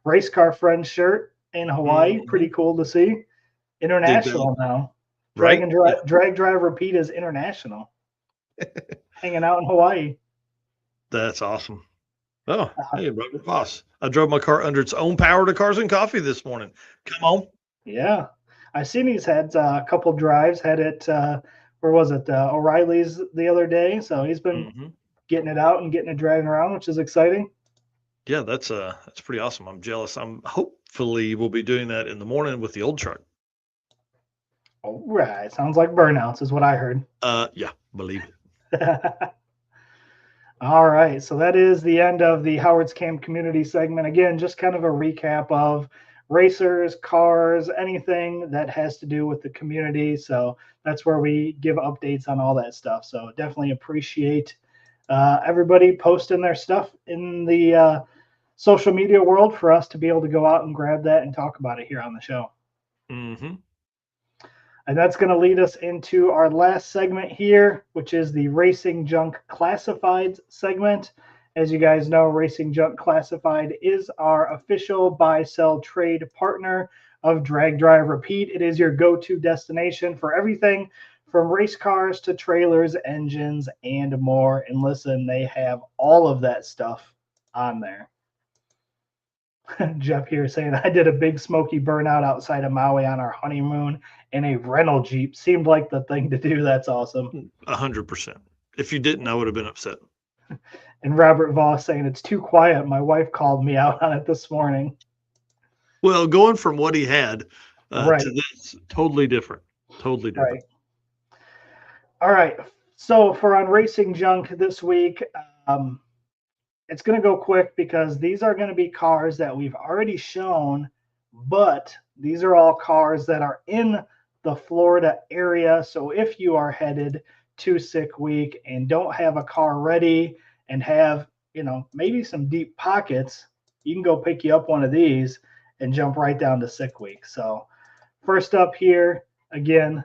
race car friend shirt in Hawaii. Mhm. Pretty cool to see. International now. Right? Drag Drive Repeat is international. Hanging out in Hawaii. That's awesome. Oh, hey, Robert Voss. I drove my car under its own power to Cars and Coffee this morning. Come on. Yeah. I've seen he's had a couple drives, had it, where was it? O'Reilly's the other day. So he's been getting it out and getting it driving around, which is exciting. Yeah, that's pretty awesome. I'm jealous. Hopefully we'll be doing that in the morning with the old truck. All right. Sounds like burnouts is what I heard. Yeah, believe it. All right. So that is the end of the Howard's Camp community segment. Again, just kind of a recap of racers, cars, anything that has to do with the community. So that's where we give updates on all that stuff. So definitely appreciate everybody posting their stuff in the social media world for us to be able to go out and grab that and talk about it here on the show. Mm-hmm. And that's going to lead us into our last segment here, which is the Racing Junk Classifieds segment. As you guys know, Racing Junk Classified is our official buy, sell, trade partner of Drag Drive Repeat. It is your go-to destination for everything from race cars to trailers, engines, and more. And listen, they have all of that stuff on there. Jeff here saying, I did a big smoky burnout outside of Maui on our honeymoon in a rental Jeep. Seemed like the thing to do. That's awesome. 100%. If you didn't, I would have been upset. And Robert Voss saying, it's too quiet. My wife called me out on it this morning. Well, going from what he had right. to this, totally different. Totally different. Right. All right. So for on Racing Junk this week, it's going to go quick because these are going to be cars that we've already shown, but these are all cars that are in the Florida area. So if you are headed to Sick Week and don't have a car ready and have, maybe some deep pockets, you can go pick you up one of these and jump right down to Sick Week. So first up here, again,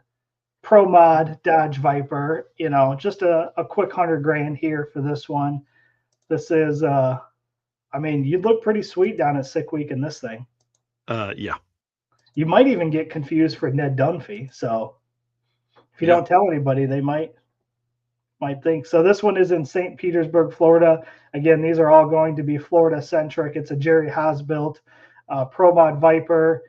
Pro Mod Dodge Viper, just a quick $100,000 here for this one. This is, I I mean, you'd look pretty sweet down at Sick Week in this thing. Yeah. You might even get confused for Ned Dunphy. So if you Yeah. don't tell anybody, they might think. So this one is in St. Petersburg, Florida. Again, these are all going to be Florida centric. It's a Jerry Haas built Pro Mod Viper,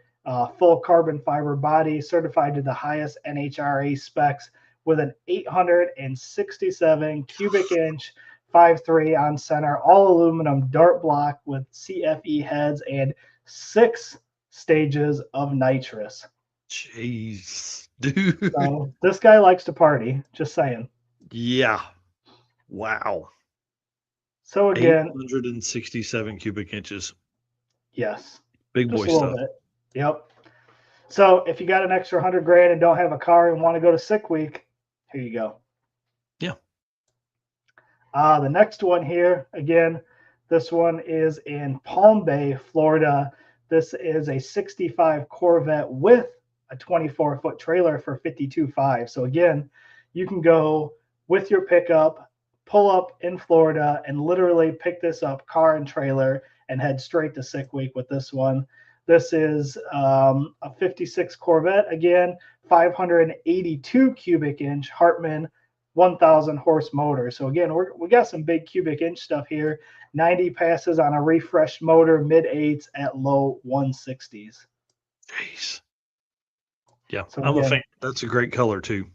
full carbon fiber body, certified to the highest NHRA specs with an 867 cubic inch 5.3 on center, all aluminum dart block with CFE heads and 6 stages of nitrous. Jeez, dude. So this guy likes to party, just saying. Yeah. Wow. So again, 867 cubic inches. yes, Big just boy a little stuff. bit. Yep. So if you got an extra $100,000 and don't have a car and want to go to Sick Week, here you go. Yeah. The next one here, again, this one is in Palm Bay, Florida. This is a 65 Corvette with a 24-foot trailer for $52,500. So again, you can go with your pickup, pull up in Florida, and literally pick this up, car and trailer, and head straight to Sick Week with this one. This is a 56 Corvette, again, 582 cubic inch Hartman 1,000 horse motor. So again, we got some big cubic inch stuff here. 90 passes on a refreshed motor, mid-8s at low 160s. Jeez. Yeah, So I'm a again, fan. That's a great color too.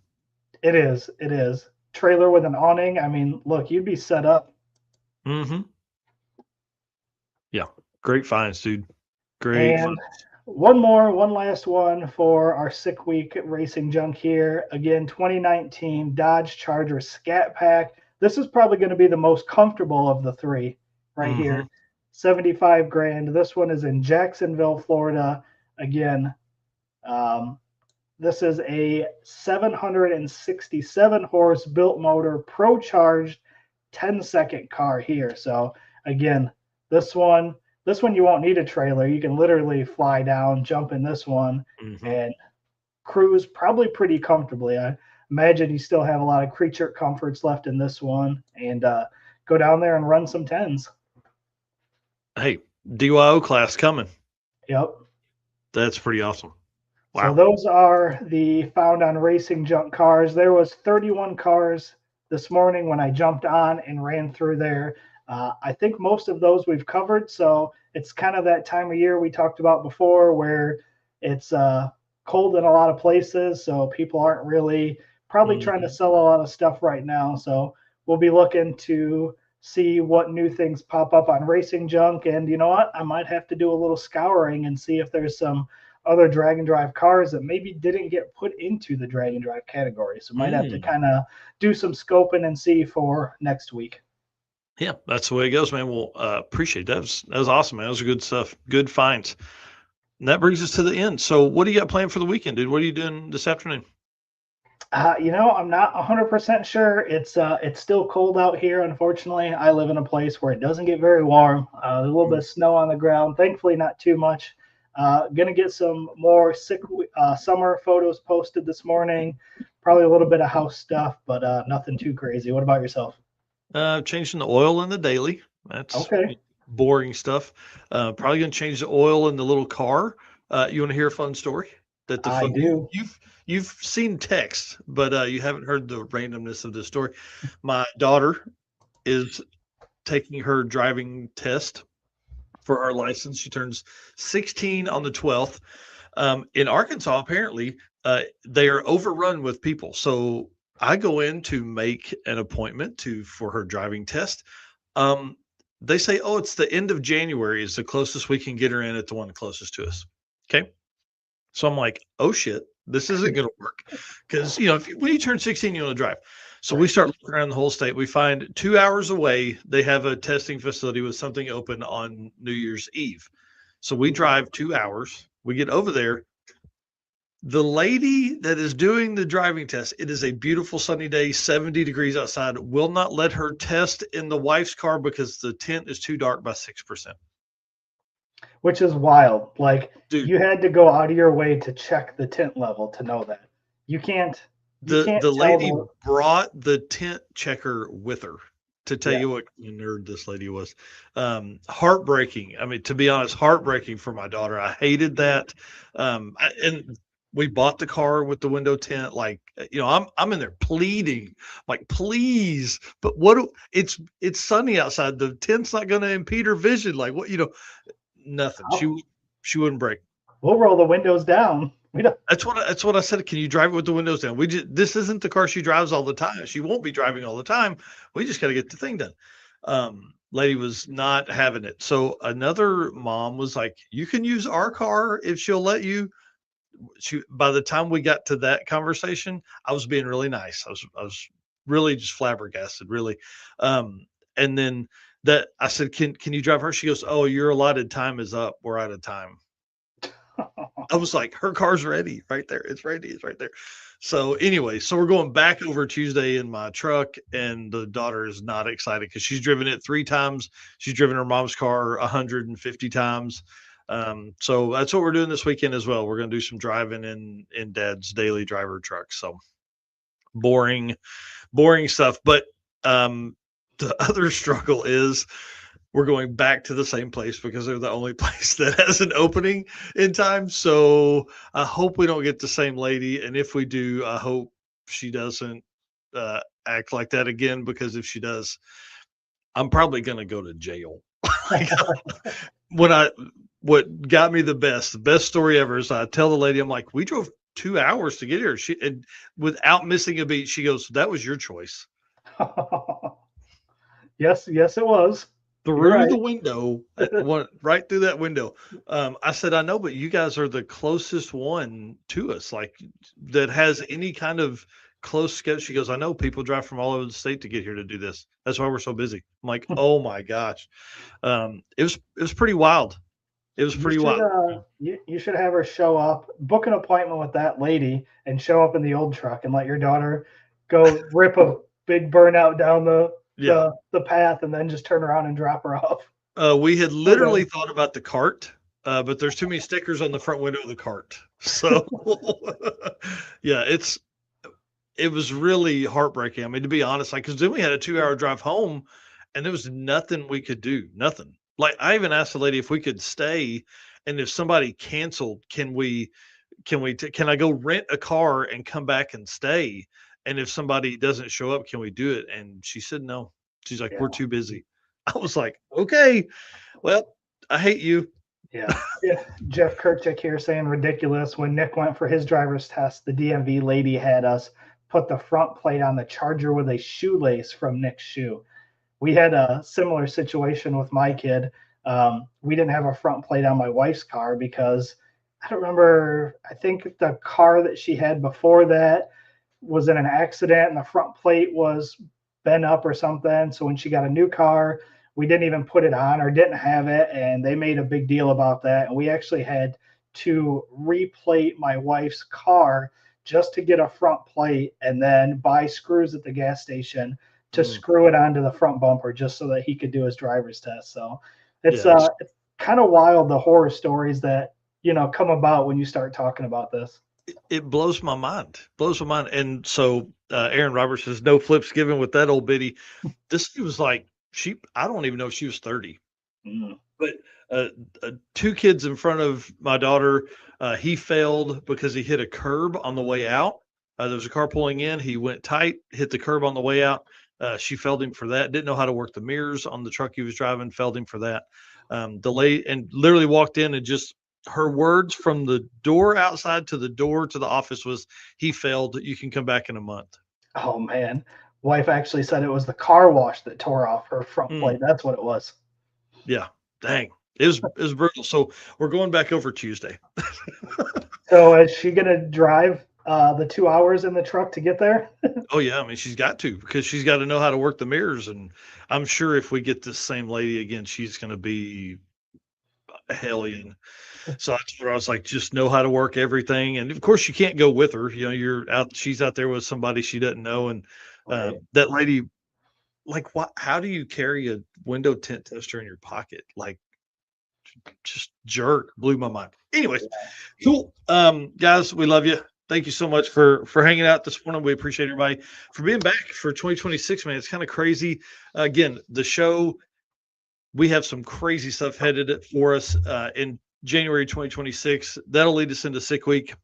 It is. It is. Trailer with an awning. I mean, look, you'd be set up. Mm-hmm. Yeah, great finds, dude. Great And finds. one last one for our Sick Week racing junk here. Again, 2019 Dodge Charger Scat Pack. This is probably going to be the most comfortable of the three right here. 75 grand. This one is in Jacksonville, Florida. Again, this is a 767 horse built motor, pro charged 10-second car here. So again, this one you won't need a trailer. You can literally fly down, jump in this one, and cruise probably pretty comfortably. I imagine you still have a lot of creature comforts left in this one, and go down there and run some 10s. Hey, DYO class coming. Yep. That's pretty awesome. Wow. So those are the found on Racing Junk cars. There was 31 cars this morning when I jumped on and ran through there. I think most of those we've covered. So it's kind of that time of year we talked about before where it's cold in a lot of places. So people aren't really probably trying to sell a lot of stuff right now. So we'll be looking to see what new things pop up on Racing Junk. And you know what? I might have to do a little scouring and see if there's some other drag and drive cars that maybe didn't get put into the drag and drive category. So might have to kind of do some scoping and see for next week. Yeah, that's the way it goes, man. Well, appreciate that. That was awesome, man. That was good stuff. Good finds. And that brings us to the end. So what do you got planned for the weekend, dude? What are you doing this afternoon? I'm not 100% sure. It's still cold out here. Unfortunately, I live in a place where it doesn't get very warm. There's a little bit of snow on the ground. Thankfully, not too much. Gonna get some more summer photos posted this morning. Probably a little bit of house stuff, but nothing too crazy. What about yourself? Changing the oil in the daily. That's okay. Boring stuff. Probably gonna change the oil in the little car. You want to hear a fun story? I do. You've seen text, but you haven't heard the randomness of this story. My daughter is taking her driving test for our license. She turns 16 on the 12th. In Arkansas, apparently, they are overrun with people. So I go in to make an appointment for her driving test. They say, oh, it's the end of January is the closest we can get her in at the one closest to us. Okay. So I'm like, oh shit, this isn't going to work. Because, when you turn 16, you want to drive. So we start looking around the whole state. We find 2 hours away, they have a testing facility with something open on New Year's Eve. So we drive 2 hours. We get over there. The lady that is doing the driving test, it is a beautiful sunny day, 70 degrees outside, will not let her test in the wife's car because the tint is too dark by 6%. Which is wild. Like, dude, you had to go out of your way to check the tint level to know that. You can't. The lady brought the tint checker with her. to tell you what kind of nerd this lady was. Heartbreaking. I mean, to be honest, heartbreaking for my daughter. I hated that. And we bought the car with the window tint. Like, I'm in there pleading, like, please. But it's sunny outside. The tint's not going to impede her vision. Like, what, nothing. She wouldn't break. We'll roll the windows down. We don't. That's what I said. Can you drive it with the windows down? This isn't the car she drives all the time. She won't be driving all the time. We just got to get the thing done. Lady was not having it. So another mom was like, you can use our car if she'll let you. By the time we got to that conversation, I was being really nice. I was really just flabbergasted, really. And then that I said, can you drive her? She goes, oh, your allotted time is up. We're out of time. I was like, her car's ready right there. It's ready. It's right there. So anyway, so we're going back over Tuesday in my truck, and the daughter is not excited because she's driven it 3 times. She's driven her mom's car 150 times. So that's what we're doing this weekend as well. We're going to do some driving in Dad's daily driver truck. So boring stuff. But the other struggle is we're going back to the same place because they're the only place that has an opening in time. So I hope we don't get the same lady. And if we do, I hope she doesn't act like that again, because if she does, I'm probably going to go to jail. What got me the best story ever is I tell the lady, I'm like, we drove 2 hours to get here. And without missing a beat, she goes, that was your choice. Yes, it was. Through the window, right through that window. I said, I know, but you guys are the closest one to us, like that has any kind of close schedule. She goes, I know people drive from all over the state to get here to do this. That's why we're so busy. I'm like, oh my gosh. It was pretty wild. It was pretty wild. You should have her show up, book an appointment with that lady, and show up in the old truck and let your daughter go rip a big burnout down the path and then just turn around and drop her off. We had literally thought about the cart, but there's too many stickers on the front window of the cart. So yeah, it was really heartbreaking. I mean, to be honest, like, cause then we had a 2-hour drive home and there was nothing we could do. Nothing. Like, I even asked the lady if we could stay, and if somebody canceled, can I go rent a car and come back and stay? And if somebody doesn't show up, can we do it? And she said, no. She's like, we're too busy. I was like, okay, well, I hate you. Yeah. Jeff Kirchick here saying ridiculous. When Nick went for his driver's test, the DMV lady had us put the front plate on the Charger with a shoelace from Nick's shoe. We had a similar situation with my kid. We didn't have a front plate on my wife's car because I don't remember. I think the car that she had before that was in an accident and the front plate was bent up or something. So when she got a new car, we didn't even put it on or didn't have it. And they made a big deal about that. And we actually had to replate my wife's car just to get a front plate and then buy screws at the gas station to screw it onto the front bumper just so that he could do his driver's test. So it's kind of wild, the horror stories that, come about when you start talking about this. It blows my mind. And so Aaron Roberts says, no flips given with that old biddy. This was like, I don't even know if she was 30. But 2 kids in front of my daughter, he failed because he hit a curb on the way out. There was a car pulling in. He went tight, hit the curb on the way out. She felled him for that. Didn't know how to work the mirrors on the truck he was driving. Felled him for that. Delayed and literally walked in, and just her words from the door outside to the door to the office was, he failed. You can come back in a month. Oh man. Wife actually said it was the car wash that tore off her front plate. That's what it was. Yeah. Dang. It was brutal. So we're going back over Tuesday. So is she going to drive the 2 hours in the truck to get there? Oh yeah. I mean, she's got to, because she's got to know how to work the mirrors. And I'm sure if we get this same lady again, she's going to be a hellion. So I told her, I was like, just know how to work everything. And of course you can't go with her. She's out there with somebody she doesn't know. And that lady, like, what, how do you carry a window tint tester in your pocket? Like, just blew my mind. Anyways, cool. Guys, we love you. thank you so much for hanging out this morning. We appreciate everybody for being back for 2026, man. It's kind of crazy. Again, the show, we have some crazy stuff headed for us in January 2026. That'll lead us into Sick Week.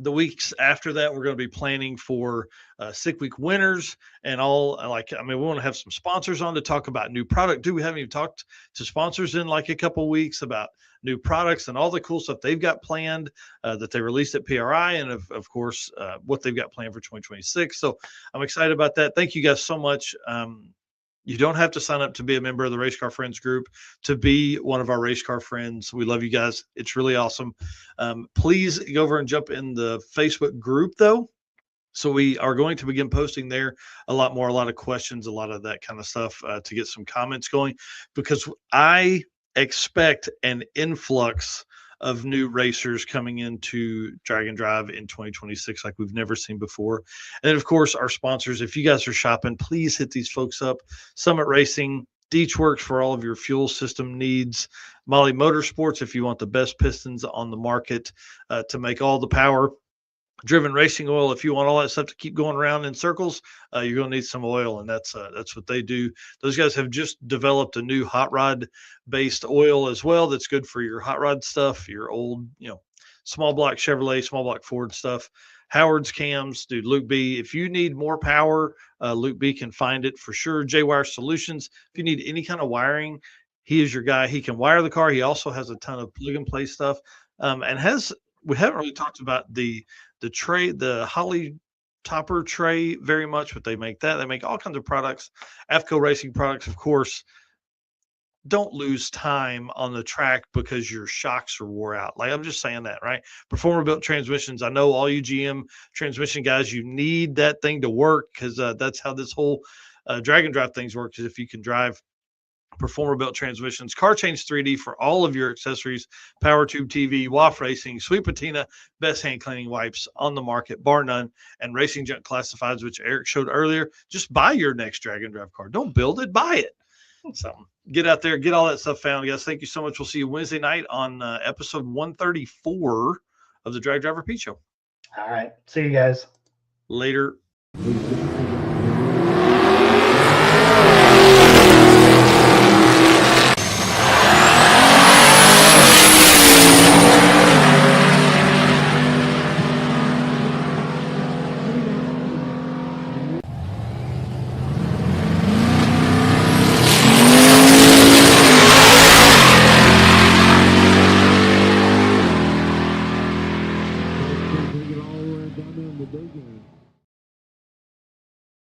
The weeks after that, we're going to be planning for Sick Week winners and all. We want to have some sponsors on to talk about new product. We haven't even talked to sponsors in like a couple of weeks about new products and all the cool stuff they've got planned that they released at PRI, and of course what they've got planned for 2026. So I'm excited about that. Thank you guys so much. You don't have to sign up to be a member of the Race Car Friends group to be one of our Race Car Friends. We love you guys. It's really awesome. Please go over and jump in the Facebook group, though. So we are going to begin posting there a lot of questions, a lot of that kind of stuff to get some comments going, because I expect an influx of new racers coming into Drag and Drive in 2026 like we've never seen before. And then, of course, our sponsors. If you guys are shopping, please hit these folks up. Summit Racing, Deechworks for all of your fuel system needs, Molly Motorsports if you want the best pistons on the market to make all the power, Driven Racing Oil if you want all that stuff to keep going around in circles. You're going to need some oil, and that's what they do. Those guys have just developed a new hot rod based oil as well that's good for your hot rod stuff, your old small block Chevrolet, small block Ford stuff. Howard's cams, dude. Luke B, if you need more power, Luke B can find it for sure. J-Wire Solutions, if you need any kind of wiring, he is your guy. He can wire the car. He also has a ton of plug and play stuff, we haven't really talked about the tray, the Holly topper tray very much, but they make that. They make all kinds of products. AFCO Racing products, of course. Don't lose time on the track because your shocks are wore out. Like, I'm just saying that, right? Performer built transmissions. I know all you GM transmission guys, you need that thing to work because that's how this whole drag and drive things work. Is if you can drive Performer built transmissions, Car Change 3D for all of your accessories, Power Tube TV, WAF Racing, Sweet Patina, best hand cleaning wipes on the market, bar none, and Racing Junk Classifieds, which Eric showed earlier. Just buy your next drag and drive car. Don't build it, buy it. So get out there, get all that stuff found, guys. Thank you so much. We'll see you Wednesday night on episode 134 of the Drag Driver Pete Show. All right. See you guys. Later.